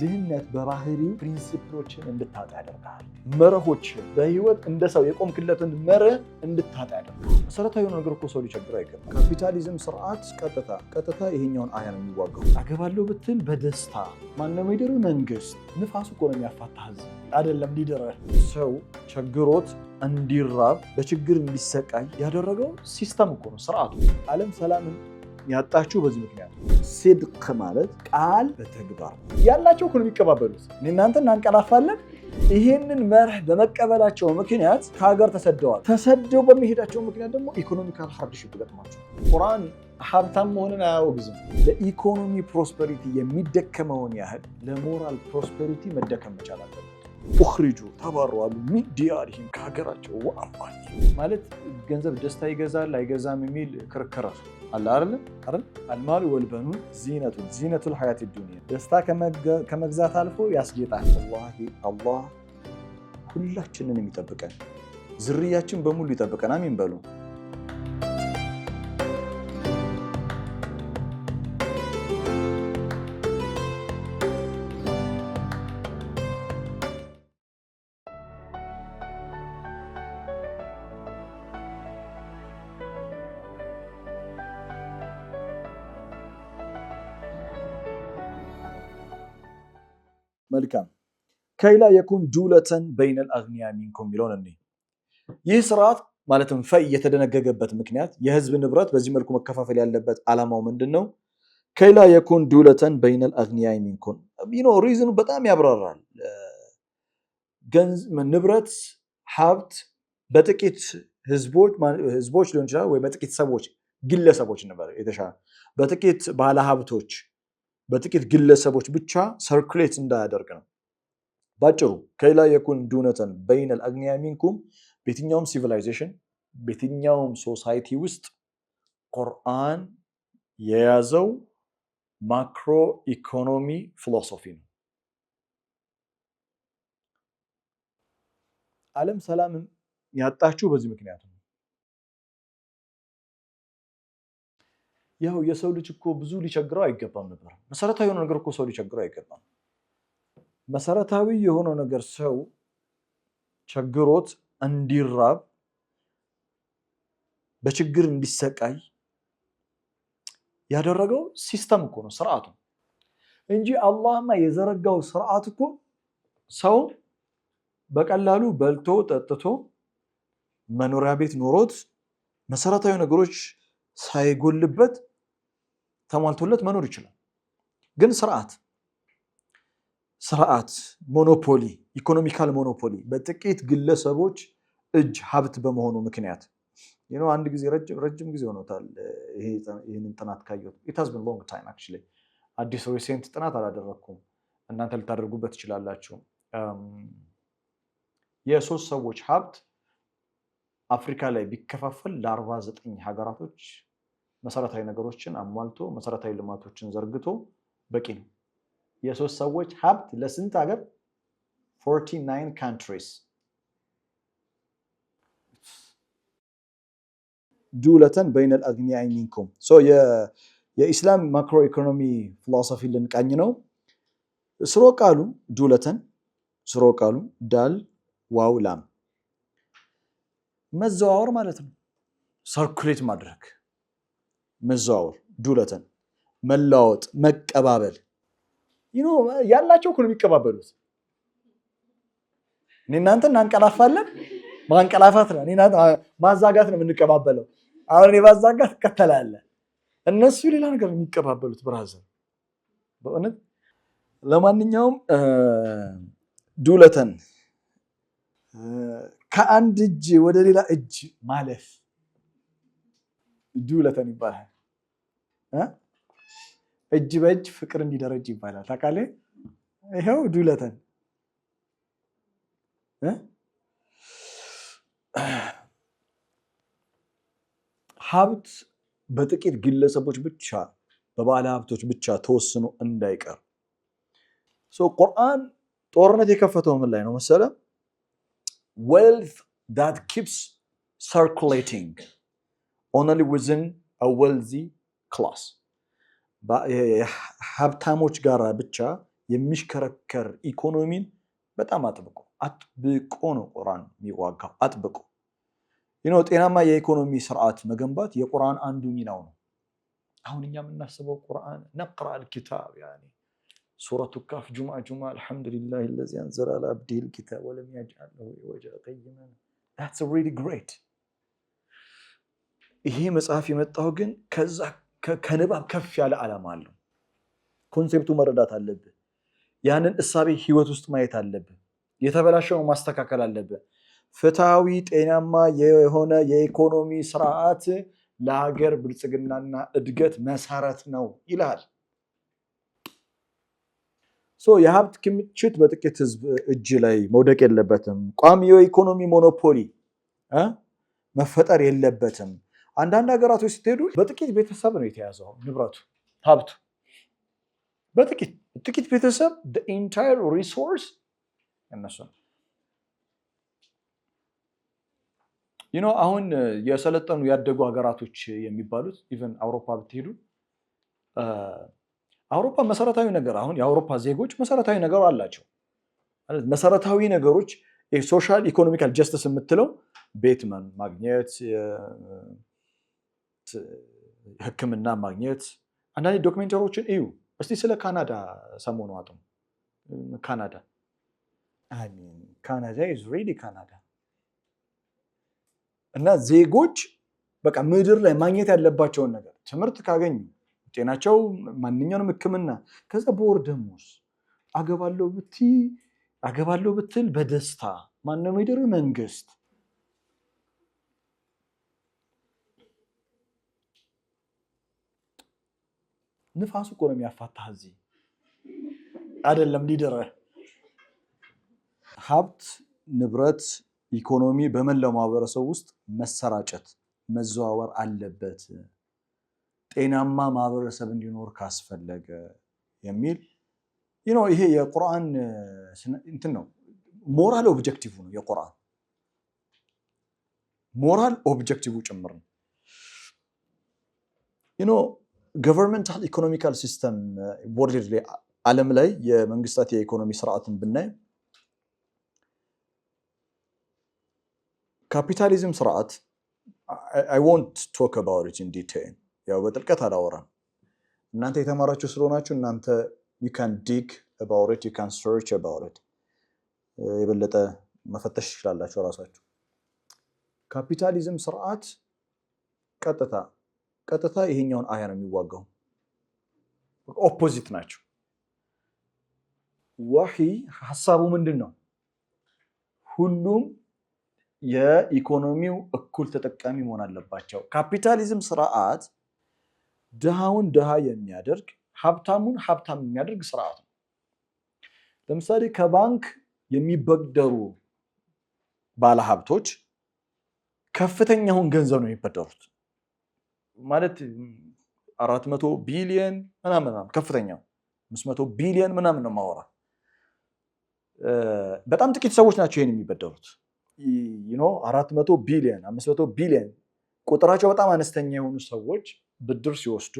ድህነት በባህሪው ፕሪንሲፕሎችን እንድታጣ ያደርጋል። መርሆችን በህይወት እንደ ሰው የቆምክለትን መርህ እንድታጣ ያደርጋል። መሰረታዊ የሆነ ነገር እኮ ሰው ሊቸግረው አይገባም። ካፒታሊዝም ስርዓት ቀጥታ ይሄኛውን አያ ነው የሚዋጋው። አገባለሁ ብትል በደስታ ማነው የሚድር? መንግስት። ንፋሱ እኮ ነው የሚያፋታህ ህዝብ አይደለም ሊድረህ። ሰው ቸግሮት እንዲራብ በችግር እንዲሰቃይ ያደረገው ሲስተም እኮ ነው፣ ስርዓቱ። ዓለም ሰላምን ያጣችሁ በዚህ ምክንያት። ሲድቅ ማለት ቃል በተግባር ያላቸው እኮ ነው የሚቀባበሉት። እናንተ እናንቀላፋለን። ይሄንን መርህ በመቀበላቸው ምክንያት ከሀገር ተሰደዋል። ተሰደው በመሄዳቸው ምክንያት ደግሞ ኢኮኖሚካል ሃርድሺፕ ገጥሟቸው። ቁርአን ሀብታም መሆንን አያወግዝም። ለኢኮኖሚ ፕሮስፐሪቲ የሚደከመውን ያህል ለሞራል ፕሮስፐሪቲ መደከም መቻል አለበት። ኡኽሪጁ ተባረዋሉ ሚን ዲያሪሂም ከሀገራቸው ወአምዋል ማለት ገንዘብ ደስታ ይገዛል አይገዛም የሚል ክርክር አለ አይደል? አልማሉ ወልበኑን ዚነቱል ሐያት ዱንያ ደስታ ከመግዛት አልፎ ያስጌጣል። ወላሂ አላህ ሁላችንን ይጠብቀን፣ ዝርያችን በሙሉ ይጠብቀን። አሚን በሉ። መልካም ከይላ የኩን ዱለተን በይነል አግኒያ ሚንኩም የሚለውን እኔ ይህ ስርዓት ማለትም ፈይ የተደነገገበት ምክንያት የህዝብ ንብረት በዚህ መልኩ መከፋፈል ያለበት ዓላማው ምንድን ነው? ከይላ የኩን ዱለተን በይነል አግኒያ ሚንኩም ሪዝኑ በጣም ያብራራል። ንብረት ሀብት በጥቂት ህዝቦች ሊሆን ይችላል ወይ በጥቂት ሰዎች ግለሰቦች ነበር የተሻለ በጥቂት ባለሀብቶች በጥቂት ግለሰቦች ብቻ ሰርኩሌት እንዳያደርግ ነው። ባጭሩ ከይላ የኩን ዱነተን በይነል አግኒያ ሚንኩም በየትኛውም ሲቪላይዜሽን በየትኛውም ሶሳይቲ ውስጥ ቁርአን የያዘው ማክሮ ኢኮኖሚ ፊሎሶፊ ነው። ዓለም ሰላምን ያጣችሁ በዚህ ምክንያት ነው። ያው የሰው ልጅ እኮ ብዙ ሊቸግረው አይገባም ነበር። መሰረታዊ የሆነ ነገር እኮ ሰው ሊቸግረው አይገባም። መሰረታዊ የሆነው ነገር ሰው ቸግሮት እንዲራብ በችግር እንዲሰቃይ ያደረገው ሲስተም እኮ ነው፣ ስርዓቱ እንጂ አላህማ የዘረጋው ስርዓት እኮ ሰው በቀላሉ በልቶ ጠጥቶ መኖሪያ ቤት ኖሮት መሰረታዊ ነገሮች ሳይጎልበት ተሟልቶለት መኖር ይችላል። ግን ስርዓት ሞኖፖሊ፣ ኢኮኖሚካል ሞኖፖሊ በጥቂት ግለሰቦች እጅ ሀብት በመሆኑ ምክንያት አንድ ጊዜ ረጅም ጊዜ ሆኖታል ይህንን ጥናት ካየሁት። it has been long time actually አዲስ ሪሴንት ጥናት አላደረኩም፣ እናንተ ልታደርጉበት ትችላላችሁ። የሶስት ሰዎች ሀብት አፍሪካ ላይ ቢከፋፈል ለ49 ሀገራቶች መሰረታዊ ነገሮችን አሟልቶ መሰረታዊ ልማቶችን ዘርግቶ በቂ ነው። የሶስት ሰዎች ሀብት ለስንት ሀገር? 49 countries። ዱለተን በይነል አግኒያ ሚንኩም የኢስላም ማክሮ ኢኮኖሚ ፊሎሶፊ ልንቃኝ ነው። ስሮ ቃሉ ዱለተን፣ ስሮ ቃሉ ዳል ዋው ላም መዘዋወር ማለት ነው። ሰርኩሌት ማድረግ መዘዋወር፣ ዱለተን መለዋወጥ፣ መቀባበል ያላቸው እኮ ነው የሚቀባበሉት። እናንተ እናንቀላፋለን፣ ማንቀላፋት ነው ማዛጋት ነው የምንቀባበለው። አሁን እኔ ባዛጋት ትከተላለህ፣ እነሱ ሌላ ነገር የሚቀባበሉት ብራዘር በእውነት። ለማንኛውም ዱለተን ከአንድ እጅ ወደ ሌላ እጅ ማለፍ ዱለተን ይባላል። እጅ በእጅ ፍቅር እንዲደረጅ ይባላል። ታውቃለህ? ይሄው ዱለተን ሀብት በጥቂት ግለሰቦች ብቻ በባለ ሀብቶች ብቻ ተወስኖ እንዳይቀር። ቁርአን ጦርነት የከፈተው ምን ላይ ነው መሰለ? wealth that keeps circulating only within a wealthy class ሀብታሞች ጋር ብቻ የሚሽከረከር ኢኮኖሚን በጣም አጥብቆ ነው ቁርአን የሚዋጋው አጥብቆ። ጤናማ የኢኮኖሚ ስርዓት መገንባት የቁርአን አንዱ ሚናው ነው። አሁን እኛ የምናስበው ቁርአን ነቅራ አልኪታብ ሱረቱ ካፍ ጁምዓ አልሐምዱሊላህ الذي انزل على عبده الكتاب ولم يجعل له عوجا قيما that's really great። ይሄ መጽሐፍ የመጣው ግን ከዛ ከንባብ ከፍ ያለ ዓላማ አለው። ኮንሴፕቱ መረዳት አለብህ። ያንን እሳቤ ህይወት ውስጥ ማየት አለብህ። የተበላሸው ማስተካከል አለብህ። ፍትሃዊ ጤናማ የሆነ የኢኮኖሚ ስርዓት ለሀገር ብልጽግናና እድገት መሰረት ነው ይላል። የሀብት ክምችት በጥቂት ህዝብ እጅ ላይ መውደቅ የለበትም። ቋሚ የኢኮኖሚ ሞኖፖሊ መፈጠር የለበትም። አንዳንድ ሀገራቶች ስትሄዱ በጥቂት ቤተሰብ ነው የተያዘው ንብረቱ ሀብቱ። በጥቂት ቤተሰብ the entire resource እነሱ ነው። አሁን የሰለጠኑ ያደጉ ሀገራቶች የሚባሉት ኢቨን አውሮፓ ብትሄዱ አውሮፓ መሰረታዊ ነገር አሁን የአውሮፓ ዜጎች መሰረታዊ ነገር አላቸው። መሰረታዊ ነገሮች ሶሻል ኢኮኖሚካል ጀስቲስ የምትለው ቤት ማግኘት፣ ሕክምና ማግኘት። አንዳንድ ዶክሜንተሪዎችን እዩ እስቲ ስለ ካናዳ ሰሞኑ አጥሙ። ካናዳ is really ካናዳ እና ዜጎች በቃ ምድር ላይ ማግኘት ያለባቸውን ነገር ትምህርት ካገኙ፣ ጤናቸው፣ ማንኛውንም ሕክምና ከዛ በወር ደሞዝ አገባለሁ ብትል በደስታ ማነው የሚድር? መንግስት። ንፋሱ እኮ ነው የሚያፋታህ እዚህ አይደለም ሊድረህ። ሀብት ንብረት ኢኮኖሚ በመላው ማህበረሰብ ውስጥ መሰራጨት መዘዋወር አለበት ጤናማ ማህበረሰብ እንዲኖር ካስፈለገ የሚል ይሄ የቁርአን እንትን ነው። ሞራል ኦብጀክቲቭ ነው። የቁርአን ሞራል ኦብጀክቲቭ ጭምር ነው። ገቨርንመንታል ኢኮኖሚካል ሲስተም ወርልድ ላይ ዓለም ላይ የመንግስታት የኢኮኖሚ ስርዓትን ብናይ ካፒታሊዝም ስርዓት I won't talk about it in detail። ያው በጥልቀት አላወራም። እናንተ የተማራችሁ ስለሆናችሁ እናንተ you can dig about it, you can search about it። የበለጠ መፈተሽ ይችላላችሁ ራሳችሁ። ካፒታሊዝም ስርዓት ቀጥታ ይሄኛውን አያ ነው የሚዋጋው። ኦፖዚት ናቸው። ወህይ ሐሳቡ ምንድነው? ሁሉም የኢኮኖሚው እኩል ተጠቃሚ መሆን አለባቸው። ካፒታሊዝም ስርዓት ድሃውን ድሃ የሚያደርግ ሀብታሙን ሀብታም የሚያደርግ ስርዓት ነው። ለምሳሌ ከባንክ የሚበደሩ ባለሀብቶች ከፍተኛውን ገንዘብ ነው የሚበደሩት። ማለት 400 ቢሊዮን ምናምን ከፍተኛው 500 ቢሊዮን ምናምን ነው ማወራ። በጣም ጥቂት ሰዎች ናቸው ይሄን የሚበደሩት። 400 ቢሊዮን 500 ቢሊዮን ቁጥራቸው በጣም አነስተኛ የሆኑ ሰዎች ብድር ሲወስዱ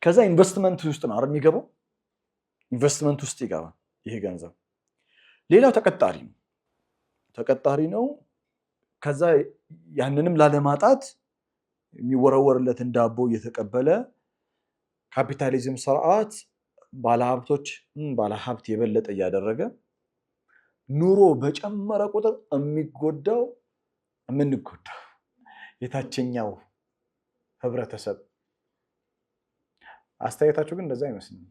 ከዛ ኢንቨስትመንት ውስጥ ነው አይደል የሚገባው። ኢንቨስትመንት ውስጥ ይገባል ይሄ ገንዘብ። ሌላው ተቀጣሪ ነው። ከዛ ያንንም ላለማጣት የሚወረወርለትን ዳቦ እየተቀበለ ካፒታሊዝም ስርዓት ባለሀብት የበለጠ እያደረገ ኑሮ በጨመረ ቁጥር የምንጎዳው የታችኛው ህብረተሰብ። አስተያየታችሁ ግን እንደዛ አይመስልም።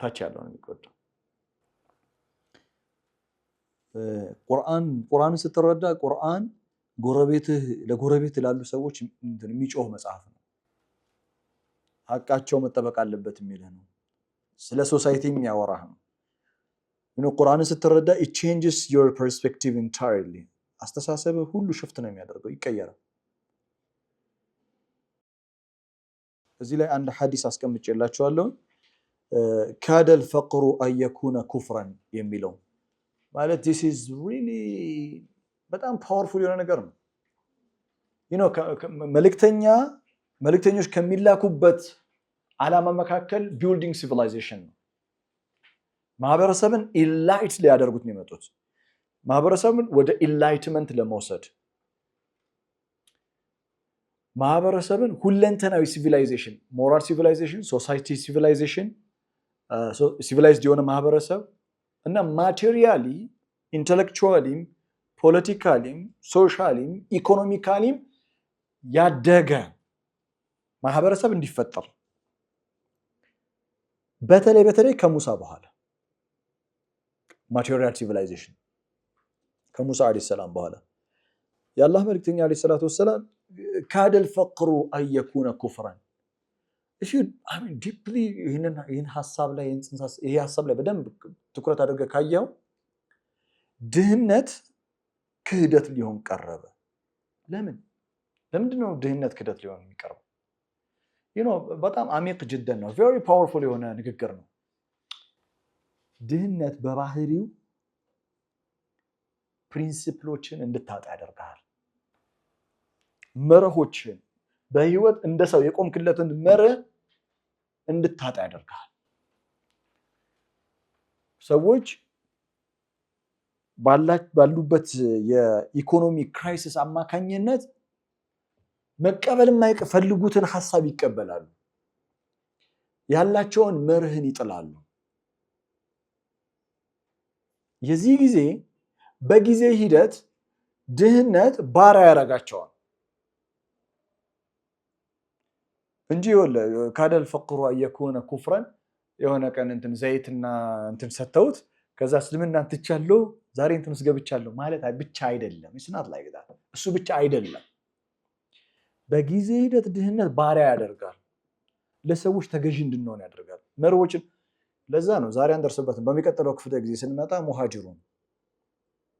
ታች ያለው ነው የሚጎዳው። ቁርአን ስትረዳ ቁርአን ለጎረቤት ላሉ ሰዎች የሚጮህ መጽሐፍ ነው። ሀቃቸው መጠበቅ አለበት የሚልህ ነው። ስለ ሶሳይቲ የሚያወራህ ነው። ቁርአንን ስትረዳ it changes your perspective entirely። አስተሳሰብህ ሁሉ ሽፍት ነው የሚያደርገው፣ ይቀየራል። እዚህ ላይ አንድ ሐዲስ አስቀምጬላችኋለሁ። ካደል ፈቅሩ አየኩነ ኩፍራን የሚለው ማለት this is really በጣም ፓወርፉል የሆነ ነገር ነው። መልእክተኞች ከሚላኩበት ዓላማ መካከል ቢልዲንግ ሲቪላይዜሽን ነው። ማህበረሰብን ኢንላይት ሊያደርጉት ነው የመጡት። ማህበረሰብን ወደ ኢንላይትመንት ለመውሰድ ማህበረሰብን ሁለንተናዊ ሲቪላይዜሽን፣ ሞራል ሲቪላይዜሽን፣ ሶሳይቲ ሲቪላይዜሽን፣ ሲቪላይዝድ የሆነ ማህበረሰብ እና ማቴሪያሊ ኢንተሌክቹዋሊም ፖለቲካሊም ሶሻሊም ኢኮኖሚካሊም ያደገ ማህበረሰብ እንዲፈጠር በተለይ ከሙሳ በኋላ ማቴሪያል ሲቪላይዜሽን ከሙሳ አለይሂ ሰላም በኋላ የአላህ መልእክተኛ አለይሂ ሰላቱ ወሰላም ካደል ፈቅሩ አየኩነ ኩፍራን ዲፕሊ ይህን ሀሳብ ላይ ይሄ ሀሳብ ላይ በደንብ ትኩረት አድርገህ ካየው ድህነት ክህደት ሊሆን ቀረበ። ለምንድን ነው ድህነት ክህደት ሊሆን የሚቀርበው? በጣም አሚቅ ጅደን ነው። ቬሪ ፓወርፉል የሆነ ንግግር ነው። ድህነት በባህሪው ፕሪንሲፕሎችን እንድታጣ ያደርጋል። መርሆችን በህይወት እንደ ሰው የቆምክለትን መርህ እንድታጣ ያደርጋል። ሰዎች ባሉበት የኢኮኖሚ ክራይሲስ አማካኝነት መቀበል የማይፈልጉትን ሐሳብ ይቀበላሉ። ያላቸውን መርህን ይጥላሉ። የዚህ ጊዜ በጊዜ ሂደት ድህነት ባሪያ ያደርጋቸዋል እንጂ ካደል ፈቅሩ አየኩነ ኩፍረን የሆነ ቀን ዘይትና ሰተውት ከዛ እስልምና ትቻለሁ ዛሬ ውስጥ ገብቻለሁ ማለት ብቻ አይደለም። እስናት ላይ እሱ ብቻ አይደለም። በጊዜ ሂደት ድህነት ባሪያ ያደርጋል። ለሰዎች ተገዢ እንድንሆን ያደርጋል። መርሆችን ለዛ ነው ዛሬ አንደርስበትም። በሚቀጥለው ክፍለ ጊዜ ስንመጣ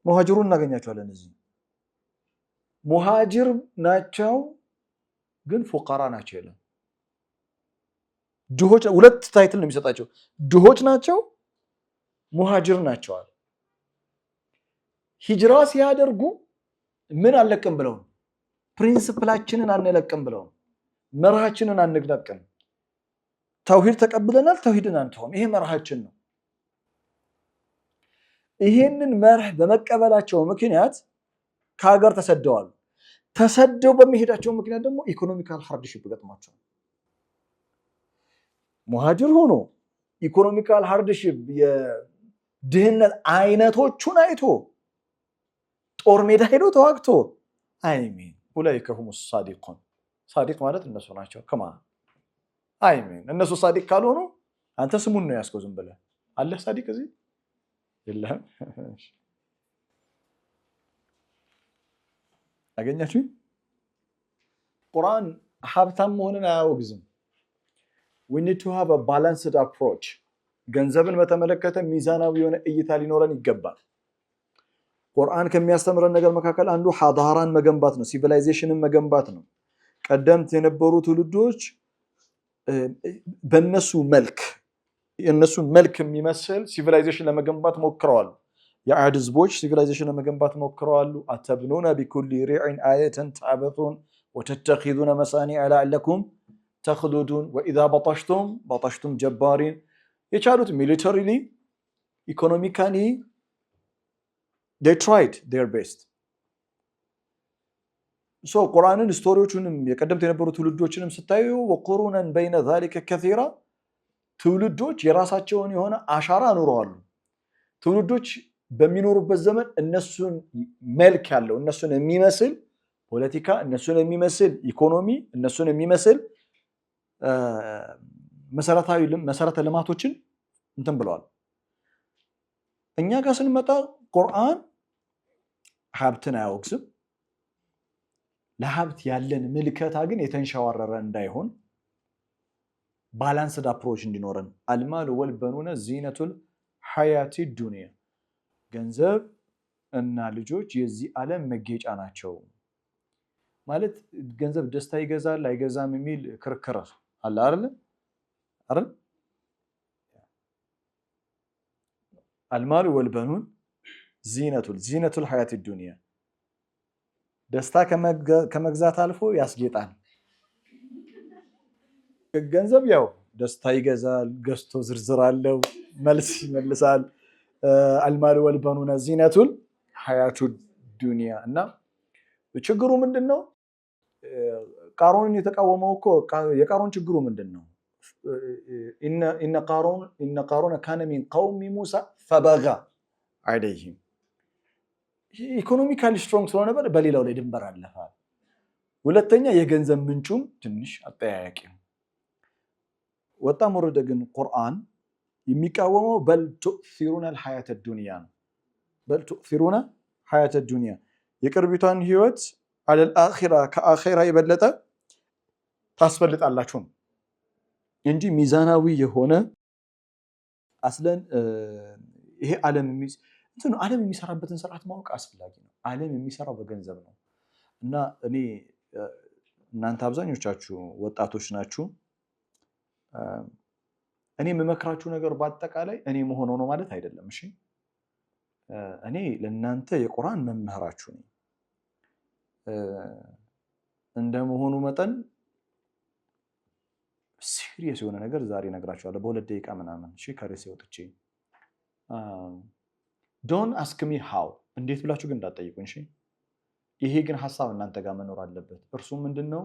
ሙሃጅሩን እናገኛቸዋለን። እዚህ ሙሃጅር ናቸው ግን ፉቀራ ናቸው ይላል። ድሆች ሁለት ታይትል ነው የሚሰጣቸው። ድሆች ናቸው፣ ሙሃጅር ናቸዋል። ሂጅራ ሲያደርጉ ምን አለቅም ብለው ነው? ፕሪንሲፕላችንን አንለቅም ብለው ነው። መርሃችንን አንለቅም። ተውሂድ ተቀብለናል፣ ተውሂድን አንተውም። ይሄ መርሃችን ነው። ይሄንን መርህ በመቀበላቸው ምክንያት ከሀገር ተሰደዋል። ተሰደው በመሄዳቸው ምክንያት ደግሞ ኢኮኖሚካል ሃርድሺፕ ገጥሟቸዋል። ሙሃጅር ሆኖ ኢኮኖሚካል ሃርድሺፕ የድህነት አይነቶቹን አይቶ ጦር ሜዳ ሄዶ ተዋግቶ አይሚን ኡላኢከ ሁሙ ሳዲቁን። ሳዲቅ ማለት እነሱ ናቸው። ከማ አይሚን እነሱ ሳዲቅ ካልሆኑ አንተ ስሙን ነው ያስከው። ዝም ብለህ አለህ ሳዲቅ እዚህ የለህም። አገኛችሁ? ቁርአን ሀብታም መሆንን አያወግዝም። we need to have a balanced approach። ገንዘብን በተመለከተ ሚዛናዊ የሆነ እይታ ሊኖረን ይገባል። ቁርአን ከሚያስተምረን ነገር መካከል አንዱ ሐዳራን መገንባት ነው፣ ሲቪላይዜሽንን መገንባት ነው። ቀደምት የነበሩ ትውልዶች በእነሱ መልክ የሚመስል ሲቪላይዜሽን ለመገንባት ሞክረዋል። የዓድ ህዝቦች ሲቪላይዜሽን ለመገንባት ሞክረዋል። አተብኑነ ቢኩሊ ሪዕን አየተን ተዕበቱን ወተተኺዙነ መሳኒዐ ለዐለኩም ተኽሉዱን ወኢዛ በጠሽቱም ጀባሪን። የቻሉት ሚሊተሪሊ ኢኮኖሚካሊ they tried their best። ቁርአንን ስቶሪዎቹንም የቀደምት የነበሩ ትውልዶችንም ስታዩ ወቁሩነን በይነ ዛሊከ ከሲራ ትውልዶች የራሳቸውን የሆነ አሻራ አኑረዋል። ትውልዶች በሚኖሩበት ዘመን እነሱን መልክ ያለው እነሱን የሚመስል ፖለቲካ፣ እነሱን የሚመስል ኢኮኖሚ፣ እነሱን የሚመስል መሰረተ ልማቶችን ብለዋል። እኛ ጋር ስንመጣ ቁርአን ሀብትን አያወግዝም። ለሀብት ያለን ምልከታ ግን የተንሸዋረረ እንዳይሆን ባላንስድ አፕሮች እንዲኖረን አልማሉ ወልበኑነ ዚነቱል ሐያቲ ዱንያ፣ ገንዘብ እና ልጆች የዚህ ዓለም መጌጫ ናቸው ማለት ገንዘብ ደስታ ይገዛል አይገዛም የሚል ክርክር አለ አይደል? አልማሉ ወልበኑን ዚነቱል ሐያቲ ዱንያ፣ ደስታ ከመግዛት አልፎ ያስጌጣል። ገንዘብ ያው ደስታ ይገዛል፣ ገዝቶ ዝርዝር አለው፣ መልስ ይመልሳል። አልማሉ ወልበኑነ ዚነቱል ሐያቱ ዱንያ። እና ችግሩ ምንድነው? ቃሩንን የተቃወመው እኮ የቃሩን ችግሩ ምንድነው? ኢነ ቃሩነ ካነ ሚን ቀውሚ ሙሳ ፈበጋ ዐለይሂም። ኢኮኖሚካሊ ስትሮንግ ስለሆነ በሌላው ላይ ድንበር አለፋል። ሁለተኛ የገንዘብ ምንጩም ትንሽ አጠያያቂ ነው። ወጣም ወረደ ግን ቁርአን የሚቃወመው በል ቱእሲሩነ አልሐያተ ዱንያ ነው። በል ቱእሲሩነ ሐያተ ዱንያ የቅርቢቷን ህይወት አለል አኺራ ከአኺራ የበለጠ ታስፈልጣላችሁ ነው እንጂ ሚዛናዊ የሆነ አስለን ይሄ ዓለም የሚሰራበትን ስርዓት ማወቅ አስፈላጊ ነው። ዓለም የሚሰራው በገንዘብ ነው እና እናንተ አብዛኞቻችሁ ወጣቶች ናችሁ። እኔ የምመክራችሁ ነገር በአጠቃላይ እኔ መሆነው ነው ማለት አይደለም። እሺ እኔ ለእናንተ የቁርአን መምህራችሁ ነኝ። እንደመሆኑ መጠን ሲሪየስ የሆነ ነገር ዛሬ እነግራችኋለሁ በ2 ደቂቃ ምናምን። እሺ ከርዕሴ ወጥቼ ዶንት አስክ ሚ ሃው እንዴት ብላችሁ ግን እንዳትጠይቁኝ። እሺ ይሄ ግን ሐሳብ እናንተ ጋር መኖር አለበት። እርሱ ምንድነው?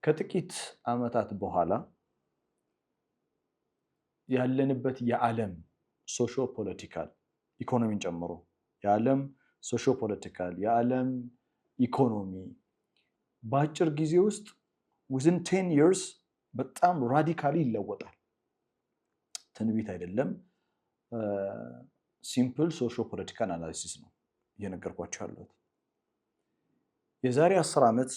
ከጥቂት ዓመታት በኋላ ያለንበት የዓለም ሶሾ ፖለቲካል ኢኮኖሚን ጨምሮ የዓለም ሶሾ ፖለቲካል የዓለም ኢኮኖሚ በአጭር ጊዜ ውስጥ within 10 years በጣም ራዲካሊ ይለወጣል። ትንቢት አይደለም፣ ሲምፕል ሶሾ ፖለቲካል አናሊሲስ ነው እየነገርኳችሁ ያለሁት። የዛሬ 10 ዓመት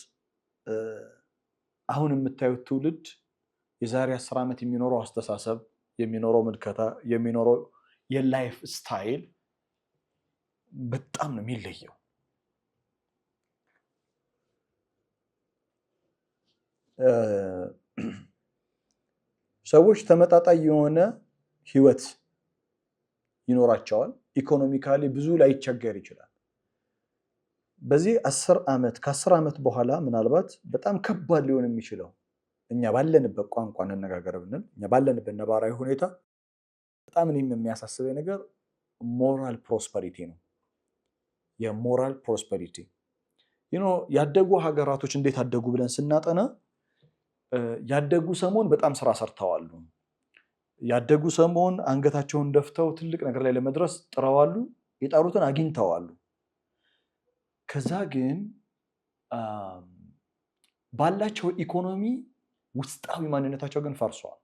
አሁን የምታዩት ትውልድ የዛሬ 10 ዓመት የሚኖረው አስተሳሰብ፣ የሚኖረው ምልከታ፣ የሚኖረው የላይፍ ስታይል በጣም ነው የሚለየው። ሰዎች ተመጣጣኝ የሆነ ህይወት ይኖራቸዋል። ኢኮኖሚካሊ ብዙ ላይቸገር ይችላል። በዚህ 10 ዓመት ከ10 ዓመት በኋላ ምናልባት በጣም ከባድ ሊሆን የሚችለው እኛ ባለንበት ቋንቋ እንነጋገር ብንል እኛ ባለንበት ነባራዊ ሁኔታ በጣም እኔም የሚያሳስበኝ ነገር ሞራል ፕሮስፐሪቲ ነው። የሞራል ፕሮስፐሪቲ ያደጉ ሀገራቶች እንዴት አደጉ ብለን ስናጠና ያደጉ ሰሞን በጣም ስራ ሰርተዋል። ያደጉ ሰሞን አንገታቸውን ደፍተው ትልቅ ነገር ላይ ለመድረስ ጥረዋሉ፣ የጣሩትን አግኝተዋል። ከዛ ግን ባላቸው ኢኮኖሚ ውስጣዊ ማንነታቸው ግን ፈርሷል።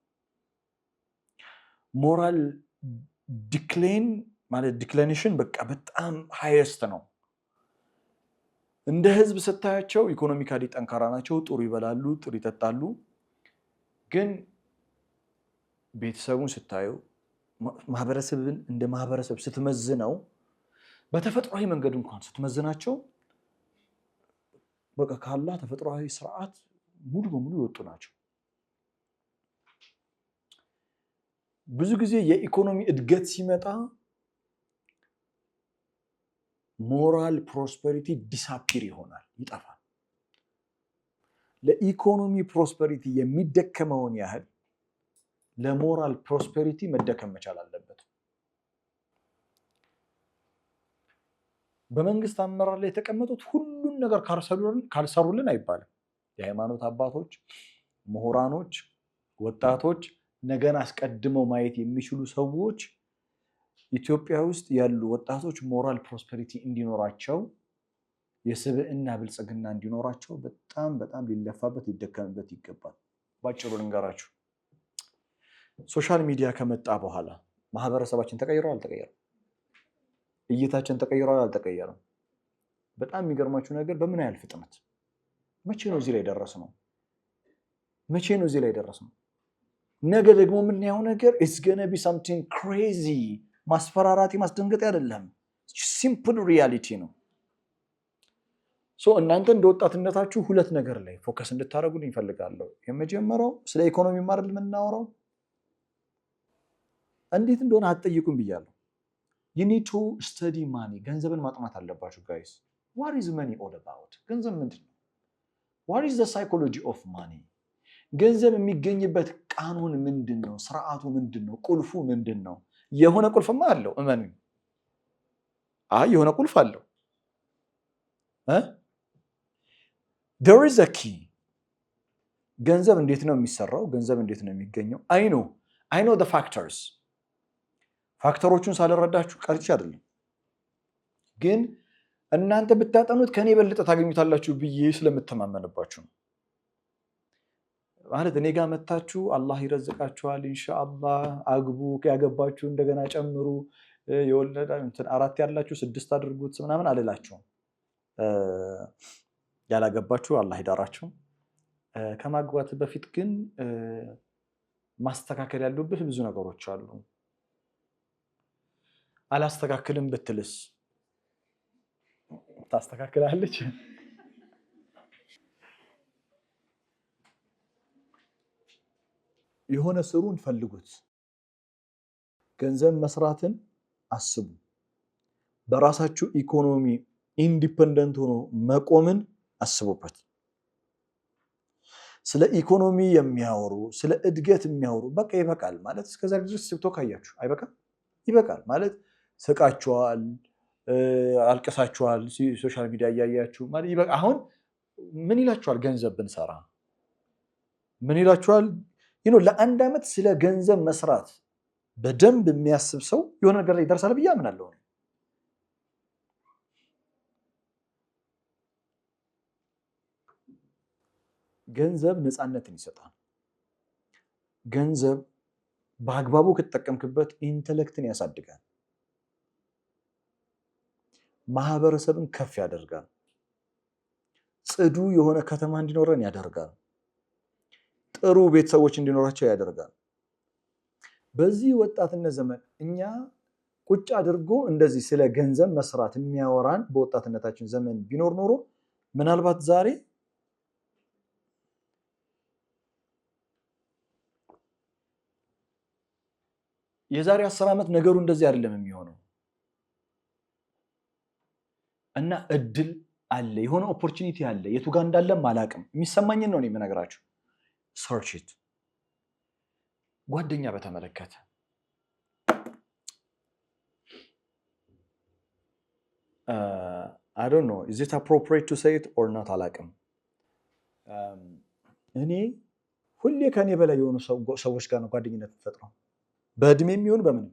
ሞራል ዲክሌን ማለት ዲክሊኔሽን በቃ በጣም ሃይስት ነው። እንደ ህዝብ ስታያቸው ኢኮኖሚካሊ ጠንካራ ናቸው፣ ጥሩ ይበላሉ፣ ጥሩ ይጠጣሉ። ግን ቤተሰቡን ስታዩ ማህበረሰብን እንደ ማህበረሰብ ስትመዝነው በተፈጥሯዊ መንገድ እንኳን ስትመዝናቸው በቃ ካላ ተፈጥሯዊ ስርዓት ሙሉ በሙሉ የወጡ ናቸው። ብዙ ጊዜ የኢኮኖሚ እድገት ሲመጣ ሞራል ፕሮስፐሪቲ ዲሳፒር ይሆናል፣ ይጠፋል። ለኢኮኖሚ ፕሮስፐሪቲ የሚደከመውን ያህል ለሞራል ፕሮስፐሪቲ መደከም መቻል አለበት። በመንግስት አመራር ላይ የተቀመጡት ሁሉን ነገር ካልሰሩልን አይባልም። የሃይማኖት አባቶች፣ ምሁራኖች፣ ወጣቶች፣ ነገን አስቀድመው ማየት የሚችሉ ሰዎች ኢትዮጵያ ውስጥ ያሉ ወጣቶች ሞራል ፕሮስፐሪቲ እንዲኖራቸው፣ የስብዕና ብልጽግና እንዲኖራቸው በጣም በጣም ሊለፋበት ሊደከምበት ይገባል። ባጭሩ ልንገራችሁ፣ ሶሻል ሚዲያ ከመጣ በኋላ ማህበረሰባችን ተቀይሯል አልተቀየረም? እይታችን ተቀይሯል አልተቀየረም? በጣም የሚገርማችሁ ነገር በምን ያህል ፍጥነት መቼ ነው እዚህ ላይ ደረስነው? መቼ ነው እዚህ ላይ ደረስነው? ነገ ደግሞ የምናየው ነገር it's gonna be something crazy። ማስፈራራቲ ማስደንገጥ አይደለም፣ ሲምፕል ሪያሊቲ ነው። እናንተ እንደ ወጣትነታችሁ 2 ነገር ላይ ፎከስ እንድታደርጉልኝ እፈልጋለሁ። የመጀመሪያው ስለ ኢኮኖሚ ማድረግ የምናወራው እንዴት እንደሆነ አትጠይቁም ብያለሁ። you need to study money። ገንዘብን ማጥናት አለባችሁ ጋይስ። what is money all about? ገንዘብ ምንድን ነው? what is the psychology of money? ገንዘብ የሚገኝበት ቃኑን ምንድነው? ስርዓቱ ምንድነው? ቁልፉ ምንድነው? የሆነ ቁልፍማ አለው እመኑ። የሆነ ቁልፍ አለው። there is a key። ገንዘብ እንዴት ነው የሚሰራው? ገንዘብ እንዴት ነው የሚገኘው? I know the factors። ፋክተሮቹን ሳልረዳችሁ ቀርቼ አይደለም፣ ግን እናንተ ብታጠኑት ከኔ በልጠ ታገኙታላችሁ ብዬ ስለምተማመንባችሁ ነው። ማለት እኔ ጋር መታችሁ አላህ ይረዝቃችኋል ኢንሻአላህ፣ አግቡ፣ ያገባችሁ እንደገና ጨምሩ፣ የወለዳ እንትን 4 ያላችሁ 6 አድርጉት ምናምን አልላችሁም። ያላገባችሁ አላህ ይዳራችሁ። ከማግባት በፊት ግን ማስተካከል ያሉብህ ብዙ ነገሮች አሉ። አላስተካክልም ብትልስ ታስተካክላለች? የሆነ ስሩን ፈልጉት። ገንዘብ መስራትን አስቡ። በራሳችሁ ኢኮኖሚ ኢንዲፔንደንት ሆኖ መቆምን አስቡበት። ስለ ኢኮኖሚ የሚያወሩ ስለ እድገት የሚያወሩ በቃ ይበቃል ማለት እስከዛ ድረስ ቲክቶክ አያችሁ አይበቃም? ይበቃል ማለት ስቃችኋል፣ አልቀሳችኋል፣ ሶሻል ሚዲያ እያያችሁ ማለት ይበቃ። አሁን ምን ይላችኋል? ገንዘብ ብንሰራ ምን ይላችኋል? ለአንድ ዓመት ስለ ገንዘብ መስራት በደንብ የሚያስብ ሰው የሆነ ነገር ላይ ይደርሳል ብዬ አምናለሁ። ገንዘብ ነፃነትን ይሰጣል። ገንዘብ በአግባቡ ከተጠቀምክበት ኢንተሌክትን ያሳድጋል፣ ማህበረሰብን ከፍ ያደርጋል፣ ጽዱ የሆነ ከተማ እንዲኖረን ያደርጋል፣ ጥሩ ቤተሰቦች እንዲኖራቸው ያደርጋል። በዚህ ወጣትነት ዘመን እኛ ቁጭ አድርጎ እንደዚህ ስለ ገንዘብ መስራት የሚያወራን በወጣትነታችን ዘመን ቢኖር ኖሮ ምናልባት ዛሬ የዛሬ 10 ዓመት ነገሩ እንደዚህ አይደለም የሚሆነው። እና እድል አለ፣ የሆነ ኦፖርቹኒቲ አለ። የቱ ጋር እንዳለም አላቅም። የሚሰማኝን ነው የምነግራችሁ። ሰርች ኢት። ጓደኛ በተመለከተ I don't know is it appropriate to say it or not አላቅም። እኔ ሁሌ ከኔ በላይ የሆኑ ሰዎች ጋር ነው ጓደኝነት የምፈጥረው፣ በእድሜ የሚሆን በምንም።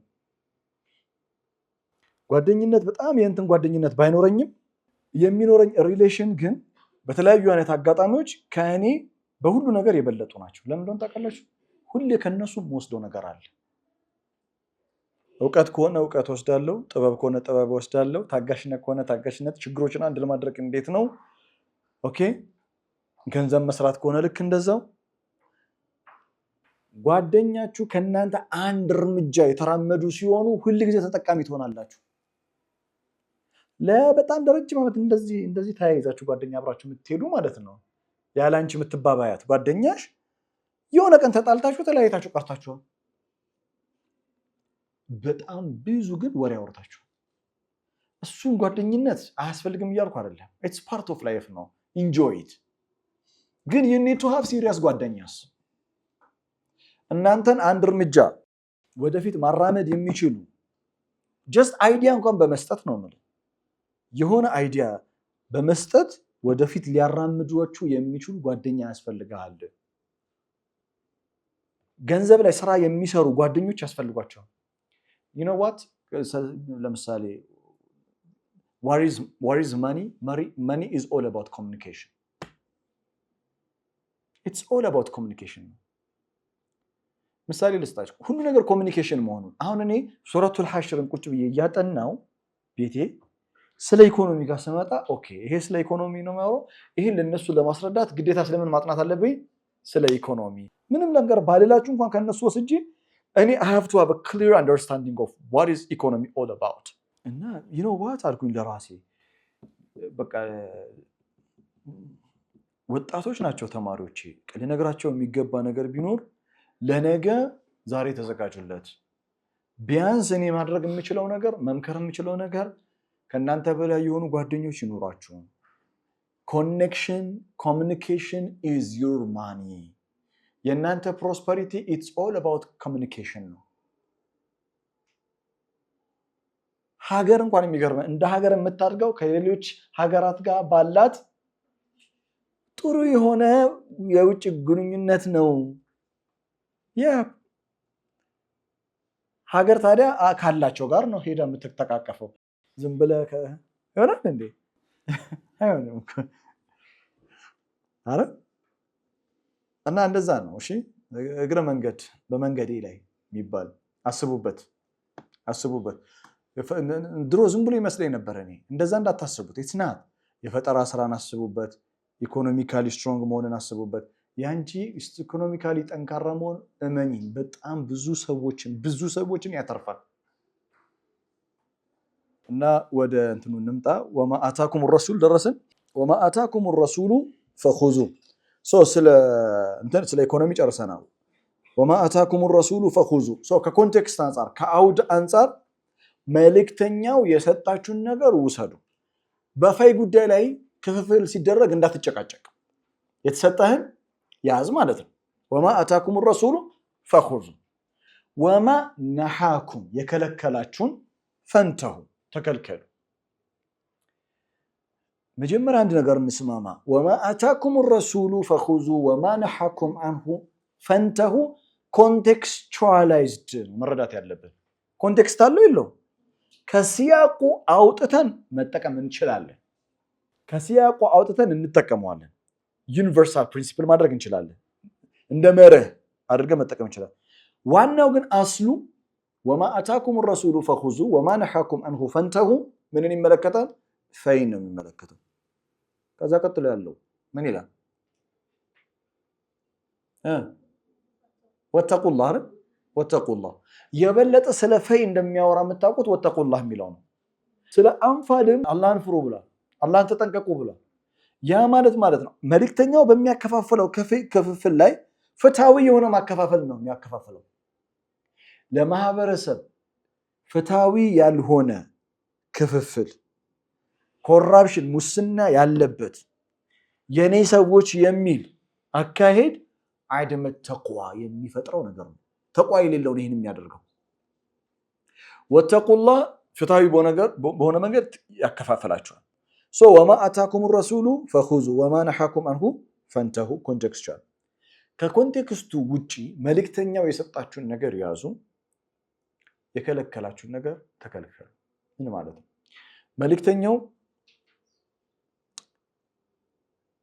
ጓደኝነት በጣም የእንትን ጓደኝነት ባይኖረኝም የሚኖረኝ ሪሌሽን ግን በተለያዩ አይነት አጋጣሚዎች ከእኔ በሁሉ ነገር የበለጡ ናቸው። ለምን እንደሆነ ታውቃላችሁ? ሁሌ ከነሱ ወስደው ነገር አለ። እውቀት ከሆነ እውቀት ወስዳለሁ፣ ጥበብ ከሆነ ጥበብ ወስዳለሁ፣ ታጋሽነት ከሆነ ታጋሽነት፣ ችግሮችን አንድ ለማድረግ እንዴት ነው ኦኬ፣ ገንዘብ መስራት ከሆነ ልክ እንደዛው። ጓደኛችሁ ከእናንተ አንድ እርምጃ የተራመዱ ሲሆኑ ሁል ጊዜ ተጠቃሚ ትሆናላችሁ። ለበጣም ለረጅም ዓመት እንደዚህ ተያይዛችሁ ጓደኛ አብራችሁ የምትሄዱ ማለት ነው። ያላንቺ የምትባባያት ጓደኛሽ የሆነ ቀን ተጣልታችሁ ተለያይታችሁ ቀርታችኋል። በጣም ብዙ ግን ወሬ አወርታችሁ። እሱን ጓደኝነት አያስፈልግም እያልኩ አይደለም። ኢትስ ፓርት ኦፍ ላይፍ ነው። ኢንጆይ ኢት። ግን you need to have serious ጓደኛስ እናንተን አንድ እርምጃ ወደፊት ማራመድ የሚችሉ ጀስት አይዲያ እንኳን በመስጠት ነው ማለት የሆነ አይዲያ በመስጠት ወደፊት ሊያራምዷችሁ የሚችሉ ጓደኛ ያስፈልጋል። ገንዘብ ላይ ስራ የሚሰሩ ጓደኞች ያስፈልጓቸዋል። you know what ለምሳሌ what is money is all about communication. it's all about communication. ምሳሌ ልስጣችሁ ሁሉ ነገር ኮሚኒኬሽን መሆኑን። አሁን እኔ ሱረቱል ሐሽርን ቁጭ ብዬ እያጠናው ቤቴ ስለ ኢኮኖሚ ጋር ስመጣ ኦኬ ይሄ ስለ ኢኮኖሚ ነው የሚያወራው፣ ይሄን ለነሱ ለማስረዳት ግዴታ ስለምን ማጥናት አለብኝ? ስለ ኢኮኖሚ። ምንም ነገር ባልላችሁ እንኳን ከነሱ ወስጄ እኔ I have to have a clear understanding of what is economy all about። እና you know what አልኩኝ ለራሴ በቃ ወጣቶች ናቸው ተማሪዎቼ፣ ልነግራቸው የሚገባ ነገር ቢኖር ለነገ ዛሬ ተዘጋጁለት። ቢያንስ እኔ ማድረግ የምችለው ነገር መምከር የምችለው ነገር ከእናንተ በላይ የሆኑ ጓደኞች ይኖራችሁ። ኮኔክሽን ኮሚኒኬሽን is your money። የእናንተ ፕሮስፐሪቲ it's all about communication ነው። ሀገር እንኳን የሚገርም እንደ ሀገር የምታድገው ከሌሎች ሀገራት ጋር ባላት ጥሩ የሆነ የውጭ ግንኙነት ነው። ሀገር ታዲያ ካላቸው ጋር ነው ሄዳ የምትተቃቀፈው። ዝም ብለህ ይሆናል እንዴ? አይሆንም አረ እና እንደዛ ነው። እሺ እግረ መንገድ በመንገዴ ላይ የሚባል አስቡበት። ድሮ ዝም ብሎ ይመስለኝ ነበር እኔ። እንደዛ እንዳታስቡት። ኢትናት የፈጠራ ስራን አስቡበት። ኢኮኖሚካሊ ስትሮንግ መሆንን አስቡበት። ያንቺ ኢኮኖሚካሊ ጠንካራ መሆን እመኚኝ በጣም ብዙ ሰዎችን ያተርፋል። እና ወደ እንትኑ እንምጣ። ወማ አታኩም ረሱል ደረስን። ወማ አታኩም ረሱሉ ፈኹዙ። ስለ ኢኮኖሚ ጨርሰናል። ወማ አታኩም ረሱሉ ፈኹዙ። ከኮንቴክስት አንጻር ከአውድ አንጻር መልእክተኛው የሰጣችሁን ነገር ውሰዱ። በፋይ ጉዳይ ላይ ክፍፍል ሲደረግ እንዳትጨቃጨቅ፣ የተሰጠህን ያዝ ማለት ነው። ወማ አታኩም ረሱሉ ፈኹዙ ወማ ነሃኩም የከለከላችሁን ፈንተሁ ተከልከሉ። መጀመሪያ አንድ ነገር እንስማማ። ወማ አታኩም ረሱሉ ፈኹዙ ወማ ነሃኩም አንሁ ፈንተሁ ኮንቴክስቹዋላይዝድ መረዳት ያለብን። ኮንቴክስት አለው የለው? ከሲያቁ አውጥተን መጠቀም እንችላለን። ከሲያቁ አውጥተን እንጠቀመዋለን። ዩኒቨርሳል ፕሪንሲፕል ማድረግ እንችላለን። እንደ መርህ አድርገን መጠቀም እንችላለን። ዋናው ግን አስሉ ወማ አታኩም ረሱሉ ፈኹዙ ወማ ነሃኩም አንሁ ፈንተሁ ምንን ይመለከታል? ፈይን ነው የሚመለከተው። ከዛ ቀጥሎ ያለው ምን ይላል? ወተቁላህ አይደል? ወተቁላህ የበለጠ ስለ ፈይ እንደሚያወራ የምታውቁት ወተቁላህ የሚለው ነው። ስለ አንፋልም አላህን ፍሩ ብሏል። አላህን ተጠንቀቁ ብሏል። ያ ማለት ነው መልእክተኛው በሚያከፋፍለው ክፍፍል ላይ ፍትሃዊ የሆነ ማከፋፈል ነው የሚያከፋፍለው። ለማህበረሰብ ፍትሃዊ ያልሆነ ክፍፍል፣ ኮራፕሽን፣ ሙስና ያለበት የኔ ሰዎች የሚል አካሄድ አይደመት ተቅዋ የሚፈጥረው ነገር ነው። ተቅዋ የሌለውን ይህን የሚያደርገው ወተቁላህ ፍትሃዊ በሆነ መንገድ ያከፋፈላቸዋል። ወማ አታኩም ረሱሉ ፈኹዙ ወማ ነሃኩም አንሁ ፈንተሁ ኮንቴክስቹዋል። ከኮንቴክስቱ ውጪ መልእክተኛው የሰጣችሁን ነገር ያዙ፣ የከለከላችሁን ነገር ተከልከሉ። ምን ማለት ነው? መልእክተኛው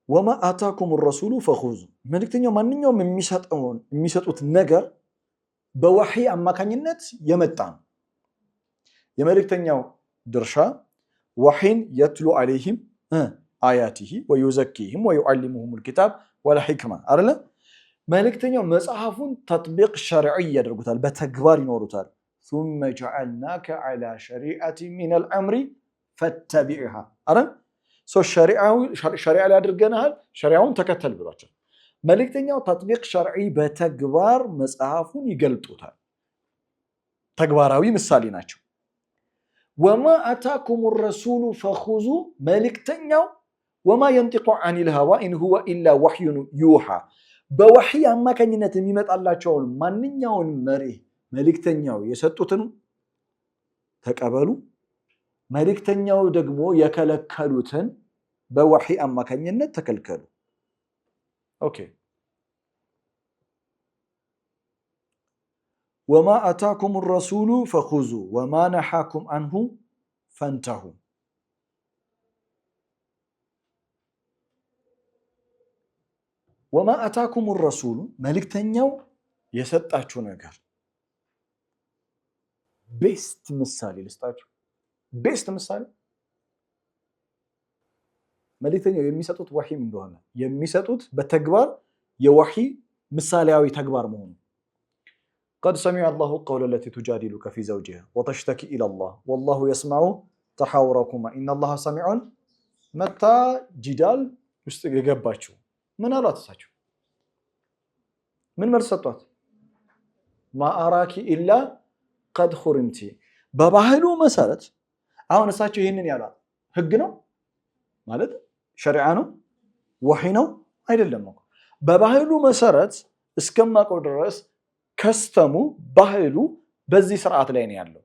ወማ አታኩም ረሱሉ ፈኹዙ መልእክተኛው ማንኛውም የሚሰጡት ነገር በወህይ አማካኝነት የመጣ ነው። የመልእክተኛው ድርሻ ወህይን የትሉ ዐለይሂም አያቲሂ ወዩዘኪሂም ወዩዐሊሙሁሙል ኪታብ ወልሂክማ አይደለ? መልእክተኛው መጽሐፉን ተጥቢቅ ሸርዒ ያደርጉታል፣ በተግባር ይኖሩታል። ثم جعلناك على شريعة من الأمر فاتبعها አይደል? ሸሪዓ ላይ አድርገናል፣ ሸሪዓውን ተከተል ብሏቸው። መልእክተኛው ተጥቢቅ ሸርዒ በተግባር መጽሐፉን ይገልጡታል። ተግባራዊ ምሳሌ ናቸው። ወማ አታኩም ረሱሉ ፈኹዙ መልእክተኛው ወማ የንጢቁ ዐኒል ሀዋ ኢን ሁወ ኢላ ወሕዩን ዩሃ በወሕይ አማካኝነት የሚመጣላቸውን ማንኛውን መርህ መልእክተኛው የሰጡትን ተቀበሉ። መልእክተኛው ደግሞ የከለከሉትን በወሕይ አማካኝነት ተከልከሉ። ኦኬ። ወማ አታኩም ረሱሉ ፈኹዙ ወማ ነሃኩም አንሁ ፈንተሁ ወማ አታኩም ረሱሉ መልእክተኛው የሰጣችሁ ነገር ቤስት ምሳሌ ልስጣችሁ። ቤስት ምሳሌ መልእክተኛው የሚሰጡት ወሕይ እንደሆነ የሚሰጡት በተግባር የወሕይ ምሳሌያዊ ተግባር መሆኑ قد سمع الله قول التي تجادلك في زوجها وتشتكي إلى الله والله يسمع تحاوركما إن الله سميع متى جدال يقباتشو من أرات ساتشو من مرسطات ما أراك إلا قد خرمتي بباهلو مسارت አሁን እሳቸው ይሄንን ያሏት ህግ ነው ማለት ሸሪዓ ነው ወህይ ነው አይደለም እኮ በባህሉ መሰረት እስከማቀው ድረስ ከስተሙ ባህሉ በዚህ ስርዓት ላይ ነው ያለው።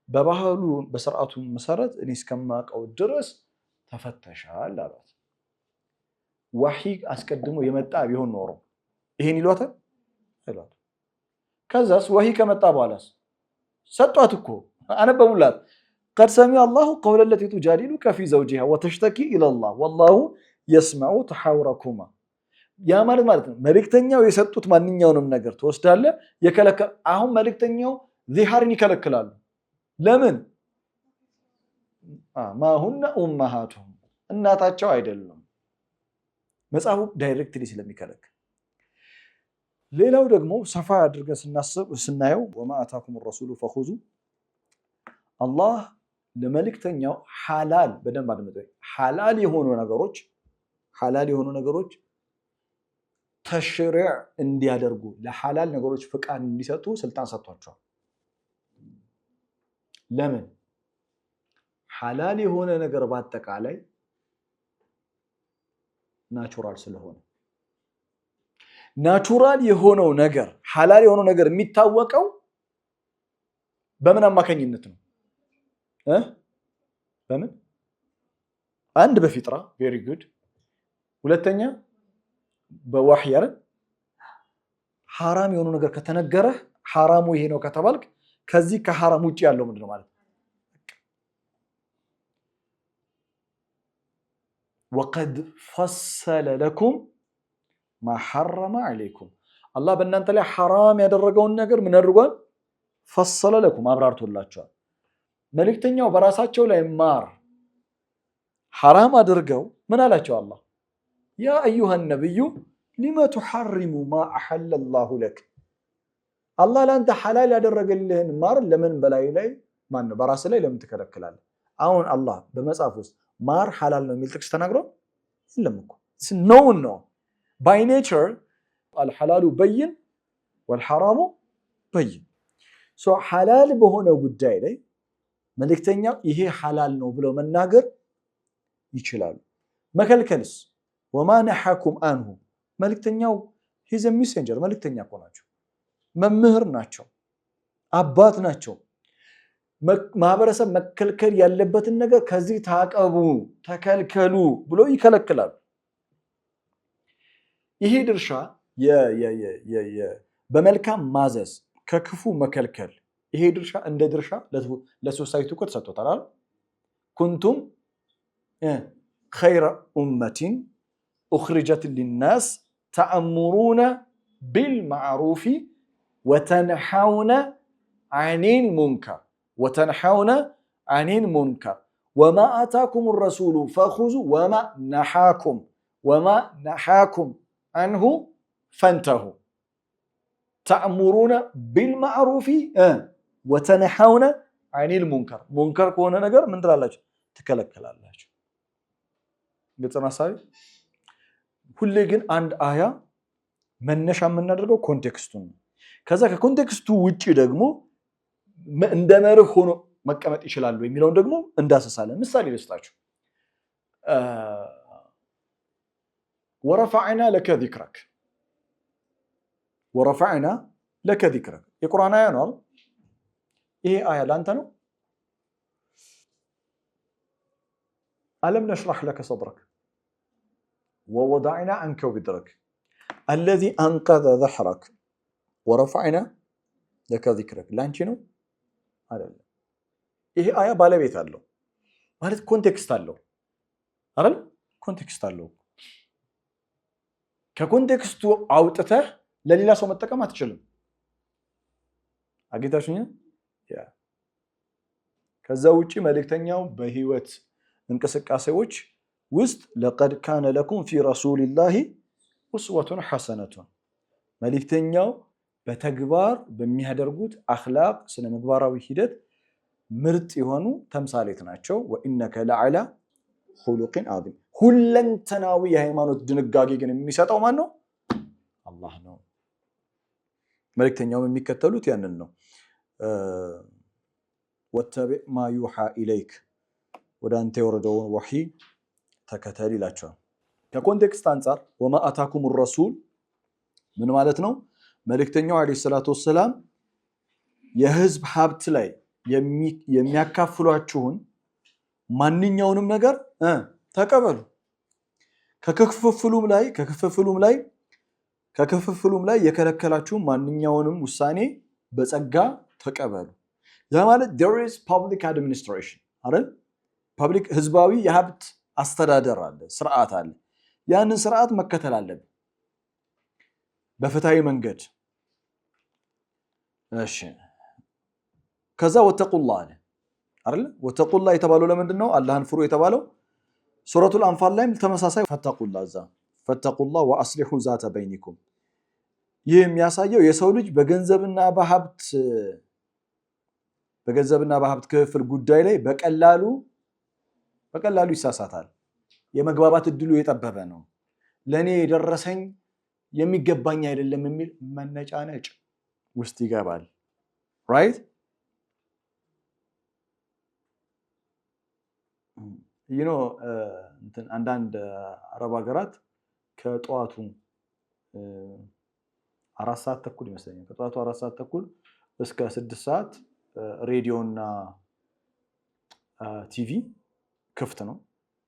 በባህሉ በስርዓቱ መሰረት እኔ እስከማቀው ድረስ ተፈተሻል አሏት። ወሂ አስቀድሞ የመጣ ቢሆን ኖሮ ይሄን ይሏታል አይሏት። ከዛስ ወሂ ከመጣ በኋላስ ሰጧት እኮ አነበቡላት። قد سمع الله قول التي تجادلك في زوجها وتشتكي الى الله والله يسمع تحاوركما ያ ማለት ነው መልእክተኛው የሰጡት ማንኛውንም ነገር ተወስዳለ የከለከ አሁን መልእክተኛው ዚሃርን ይከለክላሉ። ለምን? ማሁነ ኡማሃቱም እናታቸው አይደለም መጽሐፉ ዳይሬክትሊ ስለሚከለክል። ሌላው ደግሞ ሰፋ አድርገን ስናየው ወማ አታኩም الرسول فخذوا አላህ ለመልእክተኛው ሐላል በደንብ አድምጠው ሐላል የሆኑ ነገሮች ተሽሪዕ እንዲያደርጉ ለሐላል ነገሮች ፍቃድ እንዲሰጡ ስልጣን ሰጥቷቸዋል። ለምን? ሐላል የሆነ ነገር በአጠቃላይ ናቹራል ስለሆነ ናቹራል የሆነው ነገር ሐላል የሆነው ነገር የሚታወቀው በምን አማካኝነት ነው? በምን? አንድ በፊጥራ ቬሪ ጉድ። ሁለተኛ በወህይ አይደል? ሐራም የሆነ ነገር ከተነገረ ሐራሙ ይሄ ነው ከተባልክ ከዚህ ከሐራም ውጪ ያለው ምንድነው ማለት ነው? وقد فصل لكم ما حرم عليكم አላህ በእናንተ ላይ ሐራም ያደረገውን ነገር ምን አድርጓል? فصل لكم አብራርቶላችኋል። መልእክተኛው በራሳቸው ላይ ማር ሐራም አድርገው ምን አላቸው? አላህ ያ አዩሃ ነብዩ ሊማ ትሐሪሙ ማ አሐለ አላሁ ለክ አላህ ለአንተ ሐላል ያደረገልህን ማር ለምን በላይ ላይ ማነው በራስ ላይ ለምን ትከለክላለህ? አሁን አላህ በመጽሐፍ ውስጥ ማር ሐላል ነው የሚል ጥቅስ ተናግሮ የለም እኮ ነው ባይ ኔቸር አልሐላሉ በይን ወልሐራሙ በይን። ሶ ሐላል በሆነ ጉዳይ ላይ መልእክተኛው ይሄ ሐላል ነው ብለው መናገር ይችላሉ። መከልከልስ ወማ ነሐኩም አንሁ መልእክተኛው ሂዝ ሚሴንጀር መልእክተኛ እኮ ናቸው፣ መምህር ናቸው፣ አባት ናቸው። ማህበረሰብ መከልከል ያለበትን ነገር ከዚህ ታቀቡ ተከልከሉ ብሎ ይከለክላሉ። ይሄ ድርሻ በመልካም ማዘዝ ከክፉ መከልከል ይሄ ድርሻ እንደ ድርሻ ለሶሳይቲው እኮ ተሰጥቶታል። ኩንቱም ኸይረ ኡመቲን ኡኽሪጀት ሊናስ ተአሙሩነ ቢልማዕሩፊ ወተንሐውነ ዐኒል ሙንከር ወማ አታኩም ረሱሉ ፈኹዙ ወማ ነሐኩም አንሁ ፈንተሁ ተአሙሩነ ቢልማዕሩፊ ወተንሐውነ ዐኒል ሙንከር ሙንከር ከሆነ ነገር ምን ትላላችሁ? ትከለከላላችሁ። ግልጽ ነው። ሁሌ ግን አንድ አያ መነሻ የምናደርገው ኮንቴክስቱን ነው። ከዛ ከኮንቴክስቱ ውጪ ደግሞ እንደ መርህ ሆኖ መቀመጥ ይችላሉ የሚለውን ደግሞ እንዳሰሳለን። ምሳሌ ልስጣችሁ። ወረፈዕና ለከ ዚክረክ የቁርአን አያ ነው። ይሄ አያ ለአንተ ነው። አለም ነሽራህ ለከ ሰድረክ ወወደዕና አንከ ዊዝረክ አለዚ አንቀዘ ዘሕረክ ወረፈዕና ለከ ዚክረክ ላንቺ ነው አይደለም። ይሄ አያ ባለቤት አለው ማለት ኮንቴክስት አለው አይደል? ኮንቴክስት አለው። ከኮንቴክስቱ አውጥተህ ለሌላ ሰው መጠቀም አትችልም። አግኝታችሁኝ? ከዛ ውጪ መልእክተኛው በህይወት እንቅስቃሴዎች ውስጥ ለቀድ ካነ ለኩም ፊ ረሱሊላሂ ኡስወቱን ሐሰነቱን መልእክተኛው በተግባር በሚያደርጉት አኽላቅ ስነ ምግባራዊ ሂደት ምርጥ የሆኑ ተምሳሌት ናቸው። ወኢነከ ለዐላ ኹሉቂን ዐዚም ሁለንተናዊ የሃይማኖት ድንጋጌ ግን የሚሰጠው ማን ነው? አላህ ነው። መልእክተኛው የሚከተሉት ያንን ነው። ወተቢዕ ማ ዩሓ ኢለይክ ወደ አንተ የወረደውን ወሕይ ተከተል ይላቸዋል። ከኮንቴክስት አንጻር ወማ አታኩም ረሱል ምን ማለት ነው? መልእክተኛው አለይሂ ሰላቱ ወሰላም የህዝብ ሀብት ላይ የሚያካፍሏችሁን ማንኛውንም ነገር ተቀበሉ ከክፍፍሉም ላይ የከለከላችሁን ማንኛውንም ውሳኔ በጸጋ ተቀበሉ። ያ ማለት there is public administration አይደል? ፐብሊክ ህዝባዊ የሀብት አስተዳደር አለ፣ ስርዓት አለ። ያንን ስርዓት መከተል አለብን በፍትሃዊ መንገድ። እሺ ከዛ ወተቁላህ አለ አይደል? ወተቁላህ የተባለው ለምንድን ነው? አላህን ፍሩ የተባለው ሱረቱል አንፋል ላይም ተመሳሳይ ፈተቁላህ ወአስሊሑ ዛተ በይኒኩም። ይህ የሚያሳየው የሰው ልጅ በገንዘብና በሀብት ክፍል ጉዳይ ላይ በቀላሉ ይሳሳታል። የመግባባት እድሉ የጠበበ ነው። ለኔ የደረሰኝ የሚገባኝ አይደለም የሚል መነጫነጭ ውስጥ ይገባል። ራይት አንዳንድ አረብ ሀገራት ከጠዋቱ 4 ሰዓት ተኩል ይመስለኛል ከጠዋቱ 4 ሰዓት ተኩል እስከ 6 ሰዓት ሬዲዮና ቲቪ ክፍት ነው።